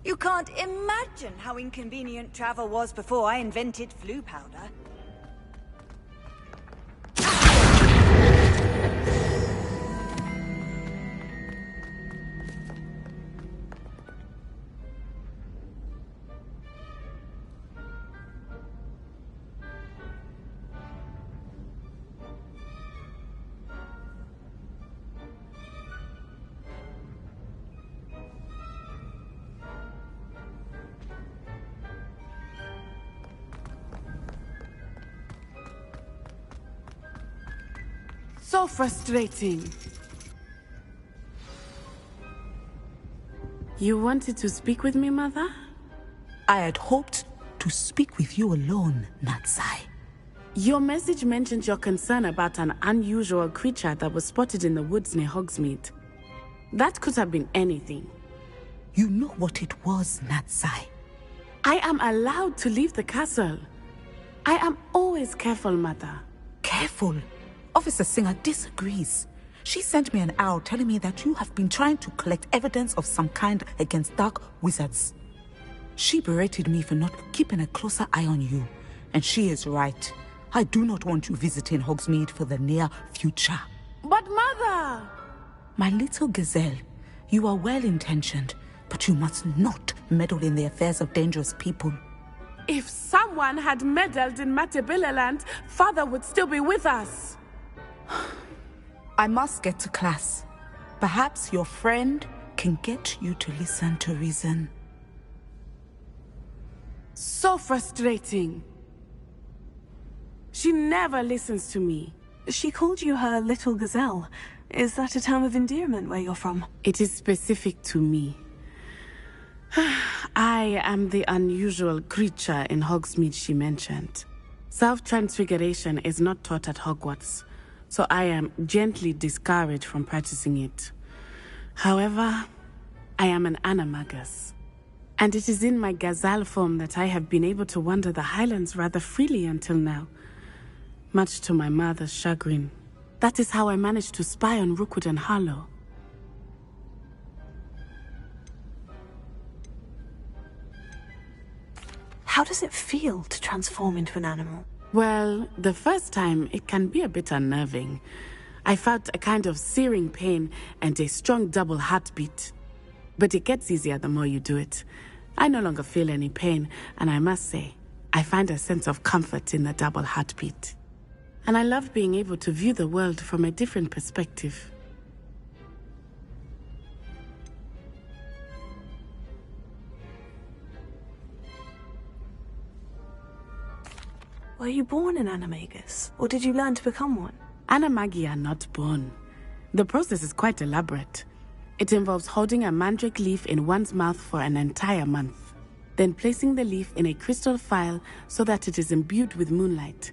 You can't imagine how inconvenient travel was before I invented flu powder. So frustrating. You wanted to speak with me, Mother? I had hoped to speak with you alone, Natsai. Your message mentioned your concern about an unusual creature that was spotted in the woods near Hogsmeade. That could have been anything. You know what it was, Natsai. I am allowed to leave the castle. I am always careful, Mother. Careful? Officer Singer disagrees. She sent me an owl telling me that you have been trying to collect evidence of some kind against dark wizards. She berated me for not keeping a closer eye on you, and she is right. I do not want you visiting Hogsmeade for the near future. But Mother! My little gazelle, you are well-intentioned, but you must not meddle in the affairs of dangerous people. If someone had meddled in Matabeleland, Father would still be with us. I must get to class. Perhaps your friend can get you to listen to reason. So frustrating. She never listens to me. She called you her little gazelle. Is that a term of endearment where you're from? It is specific to me. I am the unusual creature in Hogsmeade she mentioned. Self-transfiguration is not taught at Hogwarts, so I am gently discouraged from practicing it. However, I am an animagus, and it is in my gazelle form that I have been able to wander the Highlands rather freely until now, much to my mother's chagrin. That is how I managed to spy on Rookwood and Harlow. How does it feel to transform into an animal? Well, the first time, it can be a bit unnerving. I felt a kind of searing pain and a strong double heartbeat. But it gets easier the more you do it. I no longer feel any pain, and I must say, I find a sense of comfort in the double heartbeat. And I love being able to view the world from a different perspective. Were you born an animagus, or did you learn to become one? Animagi are not born. The process is quite elaborate. It involves holding a mandrake leaf in one's mouth for an entire month, then placing the leaf in a crystal phial so that it is imbued with moonlight,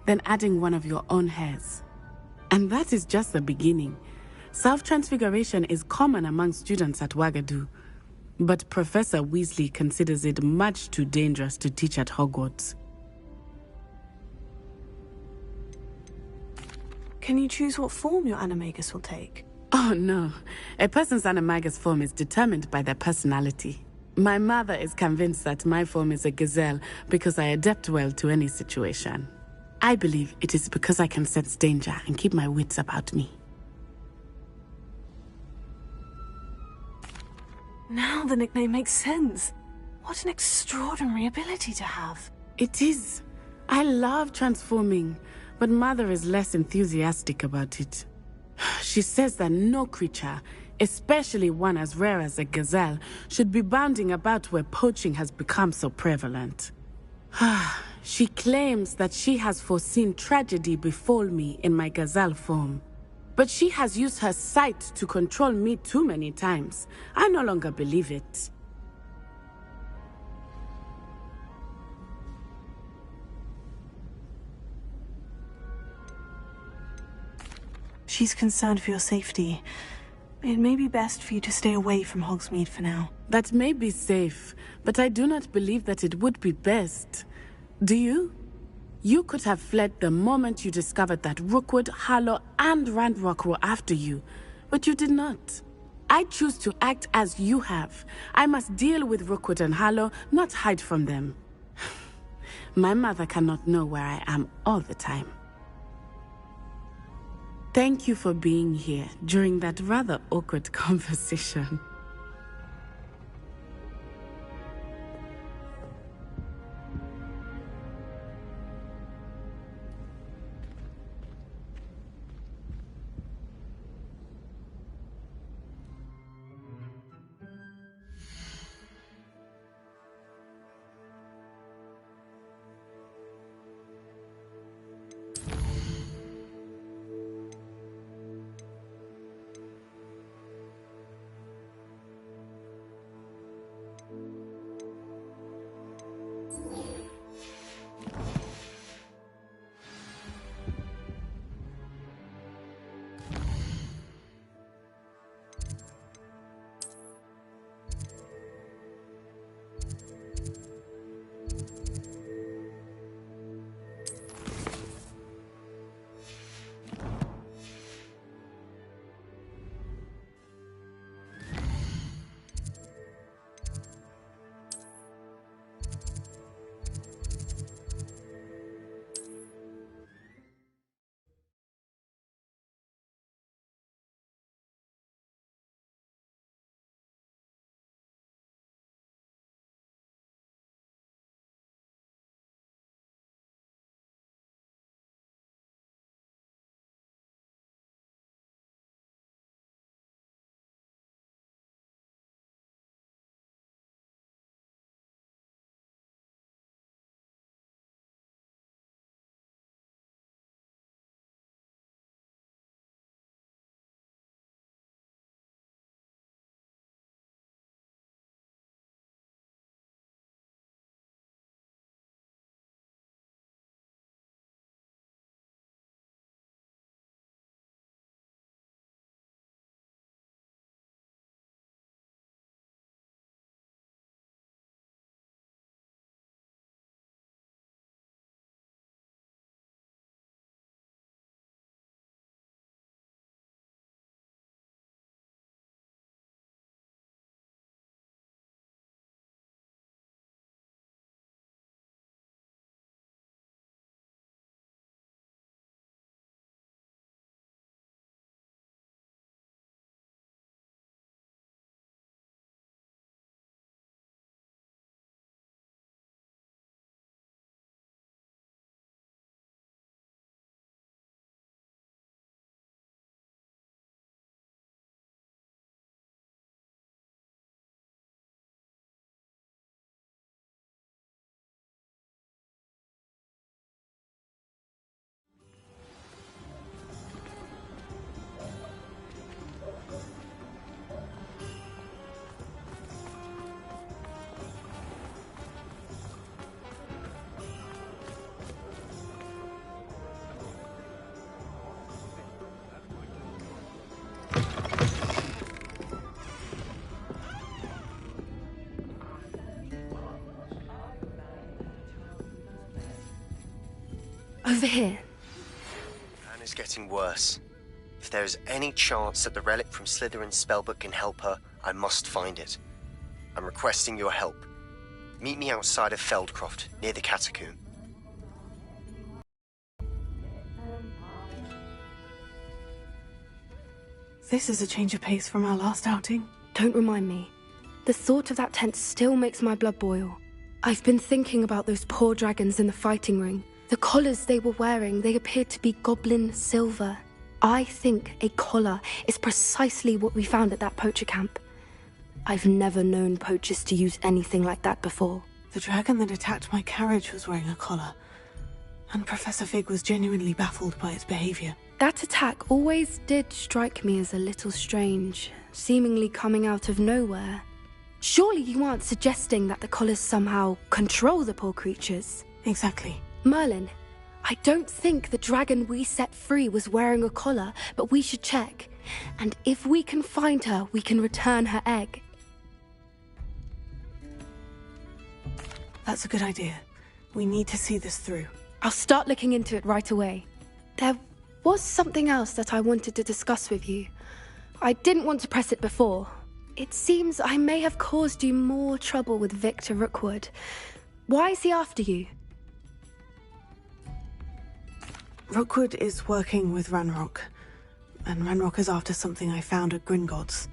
then adding one of your own hairs. And that is just the beginning. Self-transfiguration is common among students at Wagadu, but Professor Weasley considers it much too dangerous to teach at Hogwarts. Can you choose what form your animagus will take? Oh no, a person's animagus form is determined by their personality. My mother is convinced that my form is a gazelle because I adapt well to any situation. I believe it is because I can sense danger and keep my wits about me. Now the nickname makes sense. What an extraordinary ability to have. It is. I love transforming, but Mother is less enthusiastic about it. She says that no creature, especially one as rare as a gazelle, should be bounding about where poaching has become so prevalent. She claims that she has foreseen tragedy befall me in my gazelle form. But she has used her sight to control me too many times. I no longer believe it. She's concerned for your safety. It may be best for you to stay away from Hogsmeade for now. That may be safe, but I do not believe that it would be best. Do you? You could have fled the moment you discovered that Rookwood, Harlow, and Ranrock were after you, but you did not. I choose to act as you have. I must deal with Rookwood and Harlow, not hide from them. My mother cannot know where I am all the time. Thank you for being here during that rather awkward conversation. Over here. Anne is getting worse. If there is any chance that the relic from Slytherin's spellbook can help her, I must find it. I'm requesting your help. Meet me outside of Feldcroft, near the catacomb. This is a change of pace from our last outing. Don't remind me. The thought of that tent still makes my blood boil. I've been thinking about those poor dragons in the fighting ring. The collars they were wearing, they appeared to be goblin silver. I think a collar is precisely what we found at that poacher camp. I've never known poachers to use anything like that before. The dragon that attacked my carriage was wearing a collar, and Professor Fig was genuinely baffled by its behavior. That attack always did strike me as a little strange, seemingly coming out of nowhere. Surely you aren't suggesting that the collars somehow control the poor creatures? Exactly. Merlin, I don't think the dragon we set free was wearing a collar, but we should check. And if we can find her, we can return her egg. That's a good idea. We need to see this through. I'll start looking into it right away. There was something else that I wanted to discuss with you. I didn't want to press it before. It seems I may have caused you more trouble with Victor Rookwood. Why is he after you? Rookwood is working with Ranrock, and Ranrock is after something I found at Gringotts.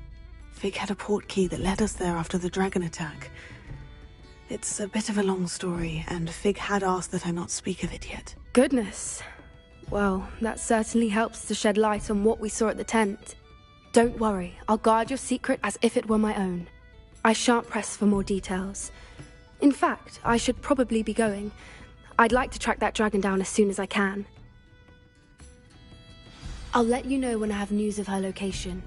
Fig had a port key that led us there after the dragon attack. It's a bit of a long story, and Fig had asked that I not speak of it yet. Goodness. Well, that certainly helps to shed light on what we saw at the tent. Don't worry, I'll guard your secret as if it were my own. I shan't press for more details. In fact, I should probably be going. I'd like to track that dragon down as soon as I can. I'll let you know when I have news of her location.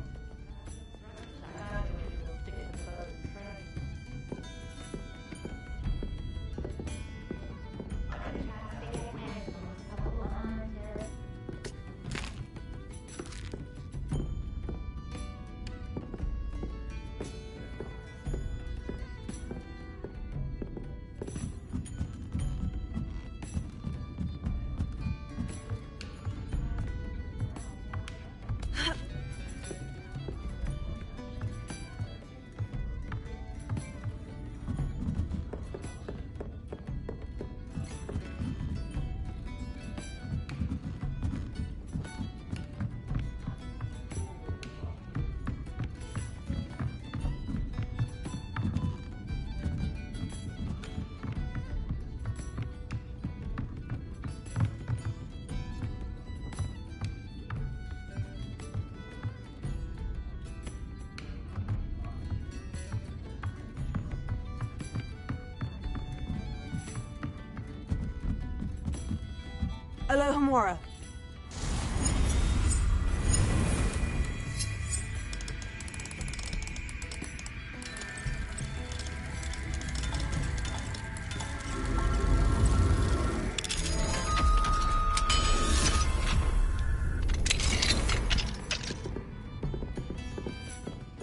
Alohomora.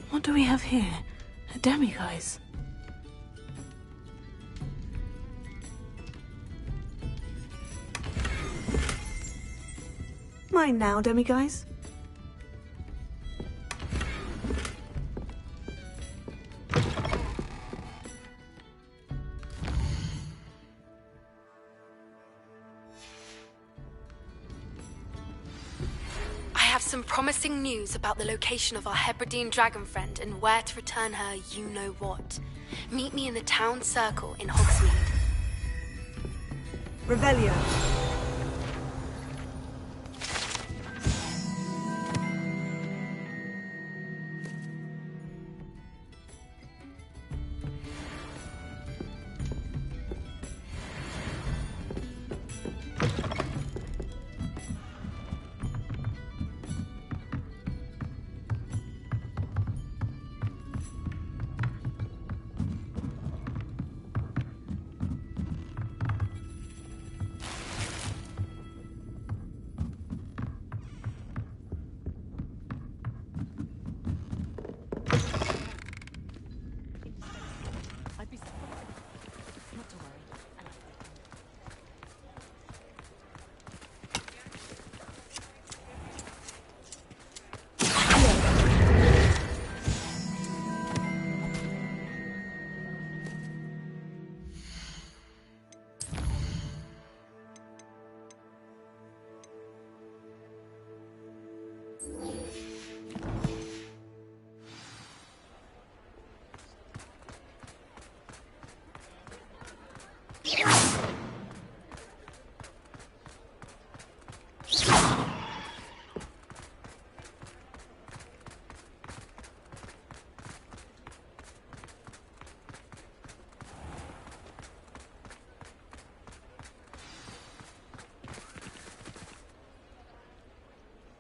What do we have here? A demiguise. Mine now, demiguise. I have some promising news about the location of our Hebridean dragon friend and where to return her you-know-what. Meet me in the town circle in Hogsmeade. Revelio.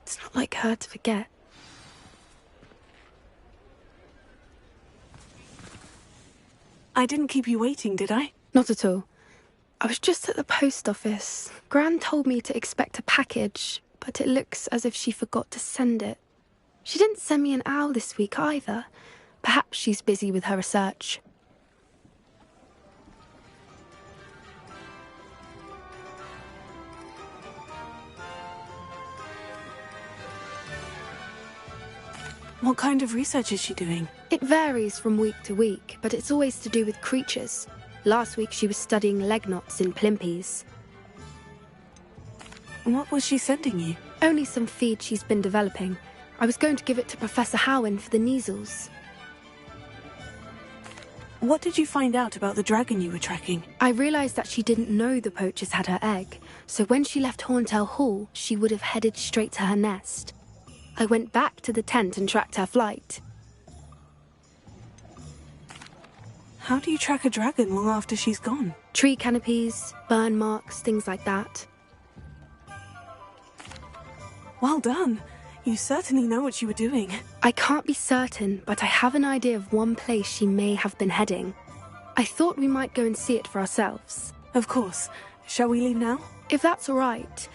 It's not like her to forget. I didn't keep you waiting, did I? Not at all. I was just at the post office. Gran told me to expect a package, but it looks as if she forgot to send it. She didn't send me an owl this week either. Perhaps she's busy with her research. What kind of research is she doing? It varies from week to week, but it's always to do with creatures. Last week she was studying leg knots in plimpies. What was she sending you? Only some feed she's been developing. I was going to give it to Professor Howen for the measles. What did you find out about the dragon you were tracking? I realised that she didn't know the poachers had her egg, so when she left Horntail Hall, she would have headed straight to her nest. I went back to the tent and tracked her flight. How do you track a dragon long after she's gone? Tree canopies, burn marks, things like that. Well done. You certainly know what you were doing. I can't be certain, but I have an idea of one place she may have been heading. I thought we might go and see it for ourselves. Of course. Shall we leave now? If that's all right.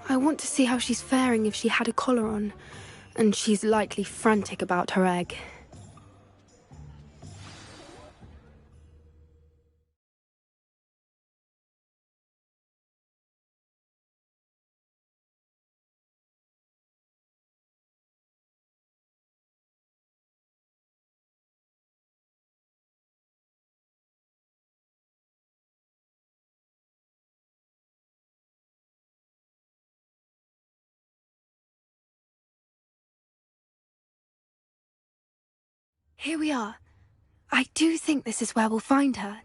I want to see how she's faring if she had a collar on. And she's likely frantic about her egg. Here we are. I do think this is where we'll find her.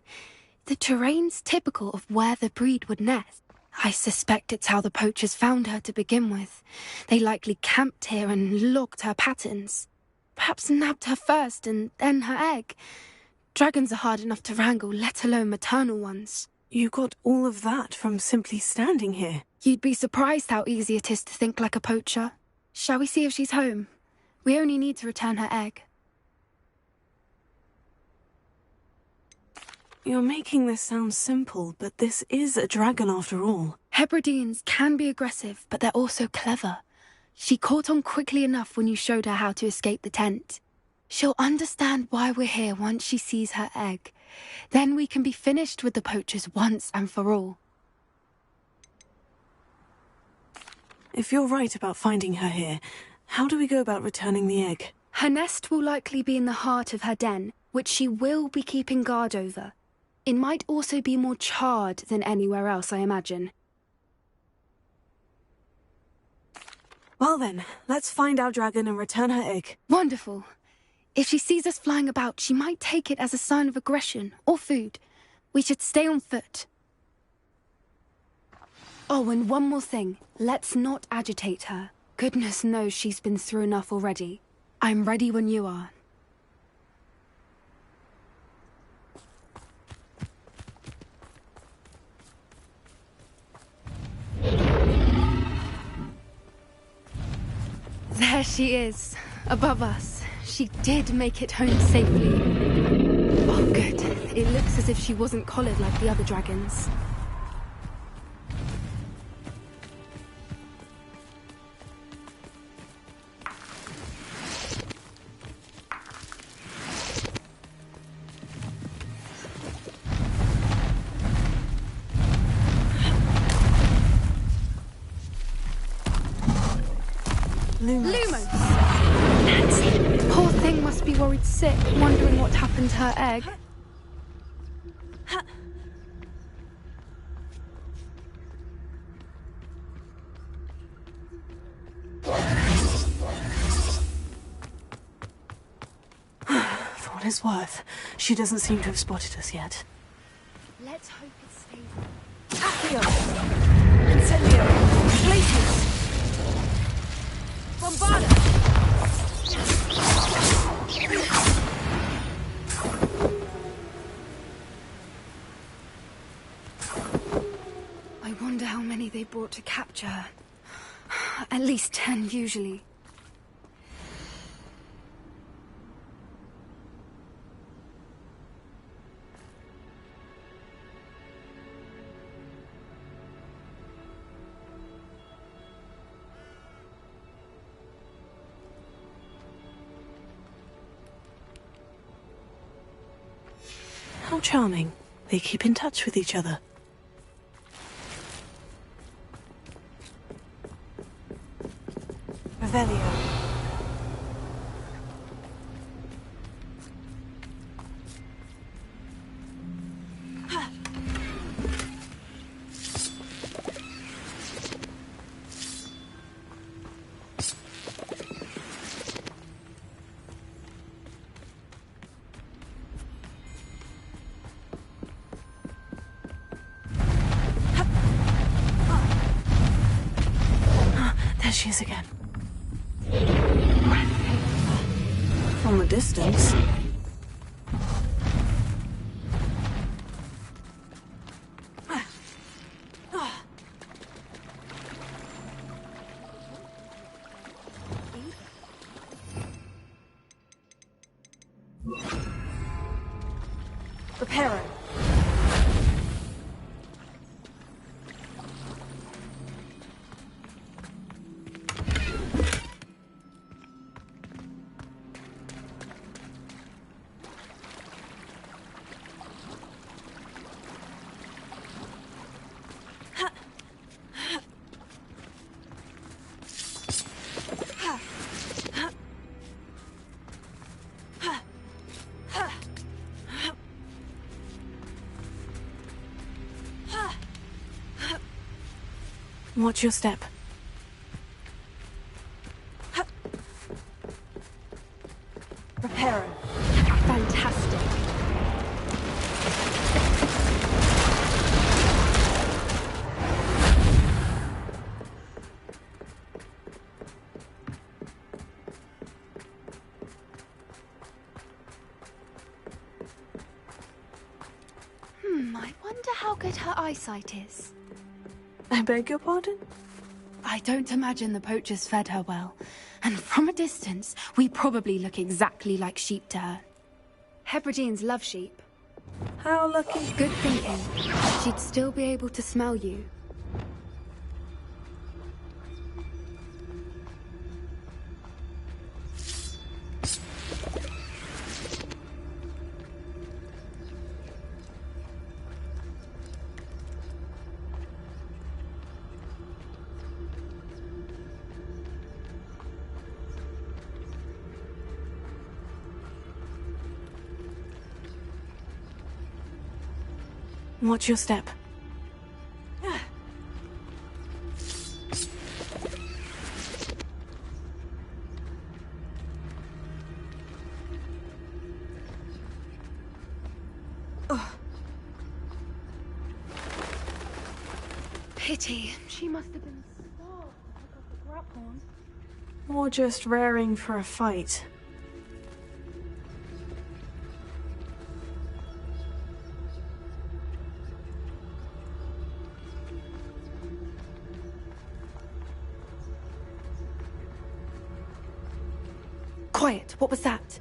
The terrain's typical of where the breed would nest. I suspect it's how the poachers found her to begin with. They likely camped here and logged her patterns. Perhaps nabbed her first and then her egg. Dragons are hard enough to wrangle, let alone maternal ones. You got all of that from simply standing here. You'd be surprised how easy it is to think like a poacher. Shall we see if she's home? We only need to return her egg. You're making this sound simple, but this is a dragon after all. Hebrideans can be aggressive, but they're also clever. She caught on quickly enough when you showed her how to escape the tent. She'll understand why we're here once she sees her egg. Then we can be finished with the poachers once and for all. If you're right about finding her here, how do we go about returning the egg? Her nest will likely be in the heart of her den, which she will be keeping guard over. It might also be more charred than anywhere else, I imagine. Well then, let's find our dragon and return her egg. Wonderful. If she sees us flying about, she might take it as a sign of aggression or food. We should stay on foot. Oh, and one more thing. Let's not agitate her. Goodness knows she's been through enough already. I'm ready when you are. There she is, above us. She did make it home safely. Oh, good. It looks as if she wasn't collared like the other dragons. Lumos! That's it. Poor thing must be worried sick, wondering what happened to her egg. his worth. She doesn't seem to have spotted us yet. Let's hope it stays. Accio! Incendio! Glacius! Bombarda! I wonder how many they brought to capture her. At least 10, usually. How charming. They keep in touch with each other. Revelio. There she is again. From a distance. Reparo. Watch your step. Reparo. Fantastic. I wonder how good her eyesight is. I beg your pardon? I don't imagine the poachers fed her well. And from a distance, we probably look exactly like sheep to her. Hebrideans love sheep. How lucky. Good thinking. She'd still be able to smell you. Watch your step. Pity. She must have been starved to pick up the grapple. Or just raring for a fight. Quiet, what was that?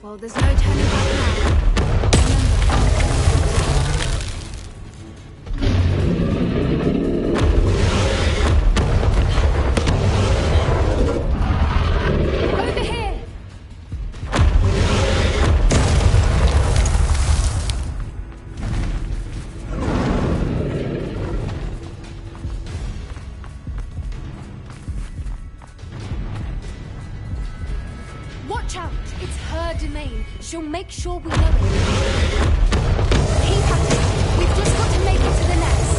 Well, there's no turning back now. She'll make sure we know it. Keep at it. We've just got to make it to the nest.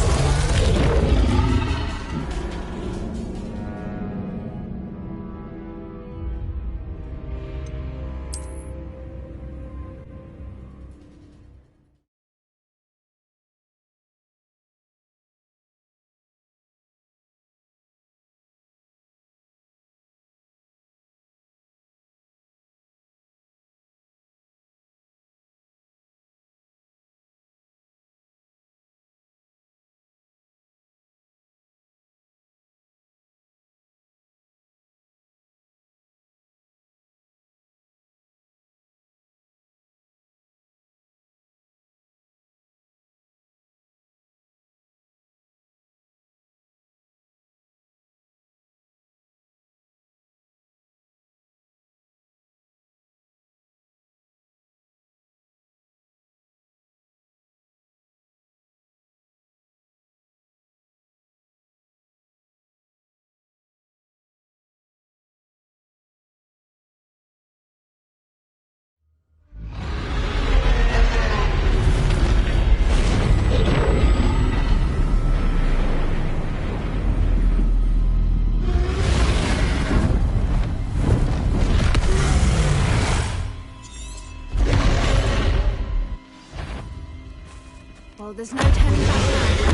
Well, there's no turning back now.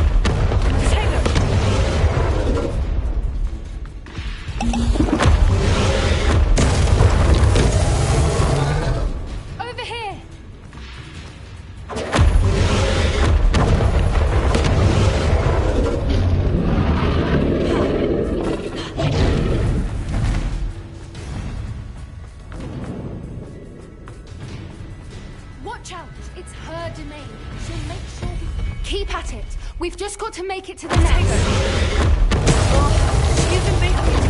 Over here! Watch out! It's her domain. She'll make sure we... Keep at it. We've just got to make it to the nest. Oh, she isn't making it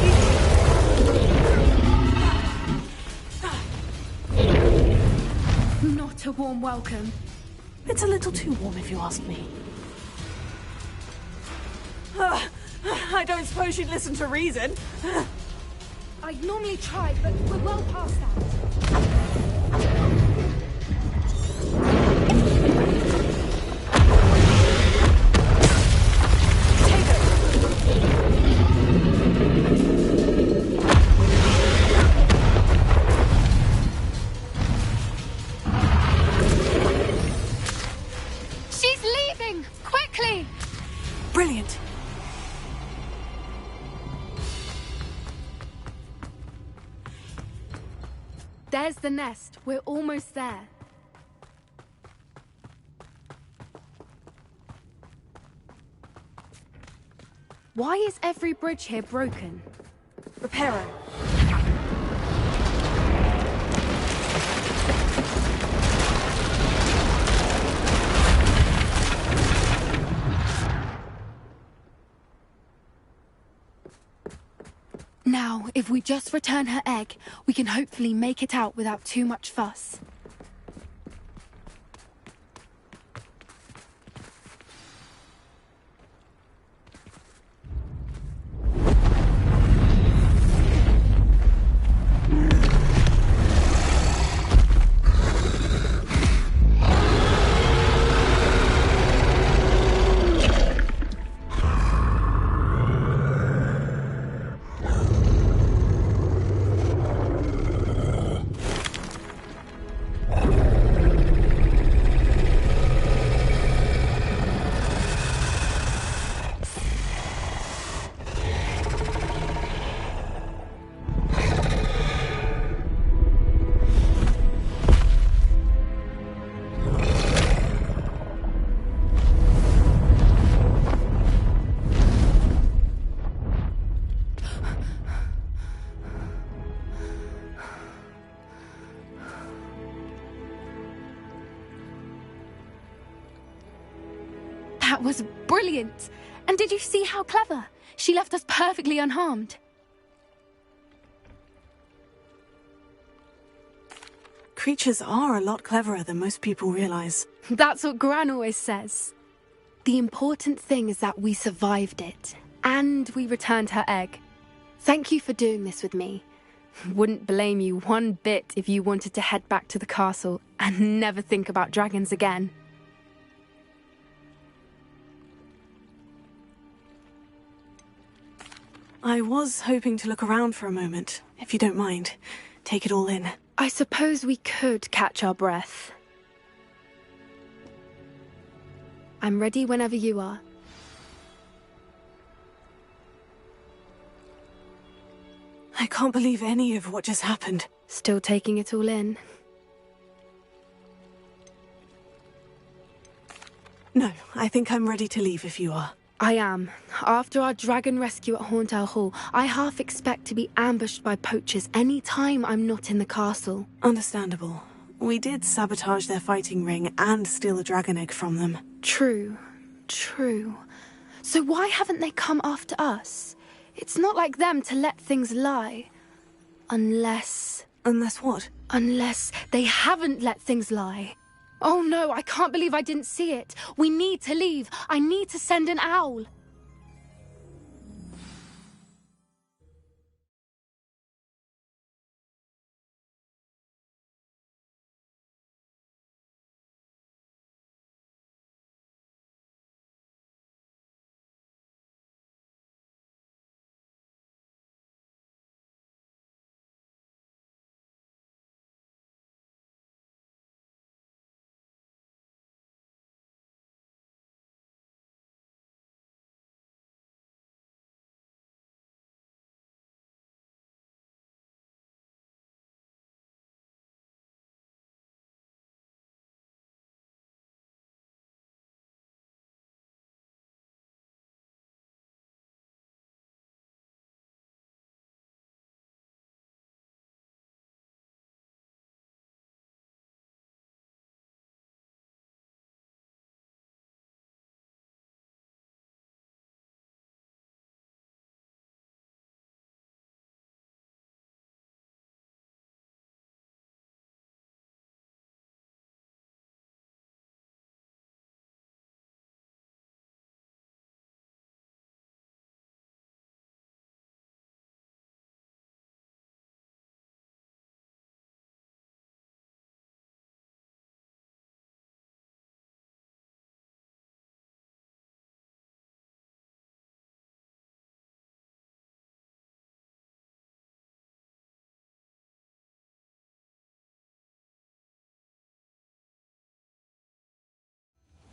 easy. Not a warm welcome. It's a little too warm if you ask me. I don't suppose she'd listen to reason. I'd normally try, but we're well past that. She's leaving! Quickly! Brilliant. There's the nest. We're almost there. Why is every bridge here broken? Reparo. Now, if we just return her egg, we can hopefully make it out without too much fuss. That was brilliant! And did you see how clever? She left us perfectly unharmed. Creatures are a lot cleverer than most people realize. That's what Gran always says. The important thing is that we survived it, and we returned her egg. Thank you for doing this with me. Wouldn't blame you one bit if you wanted to head back to the castle and never think about dragons again. I was hoping to look around for a moment, if you don't mind. Take it all in. I suppose we could catch our breath. I'm ready whenever you are. I can't believe any of what just happened. Still taking it all in? No, I think I'm ready to leave if you are. I am. After our dragon rescue at Hauntower Hall, I half expect to be ambushed by poachers any time I'm not in the castle. Understandable. We did sabotage their fighting ring and steal a dragon egg from them. True. So why haven't they come after us? It's not like them to let things lie. Unless... Unless what? Unless they haven't let things lie. Oh no, I can't believe I didn't see it. We need to leave. I need to send an owl.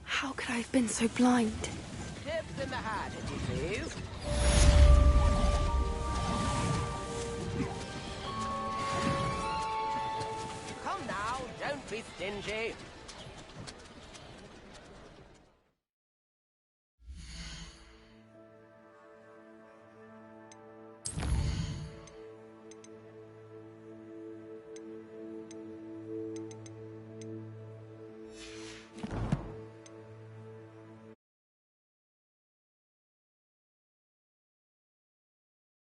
How could I have been so blind? Tips in the hat, if you please. Come now, don't be stingy.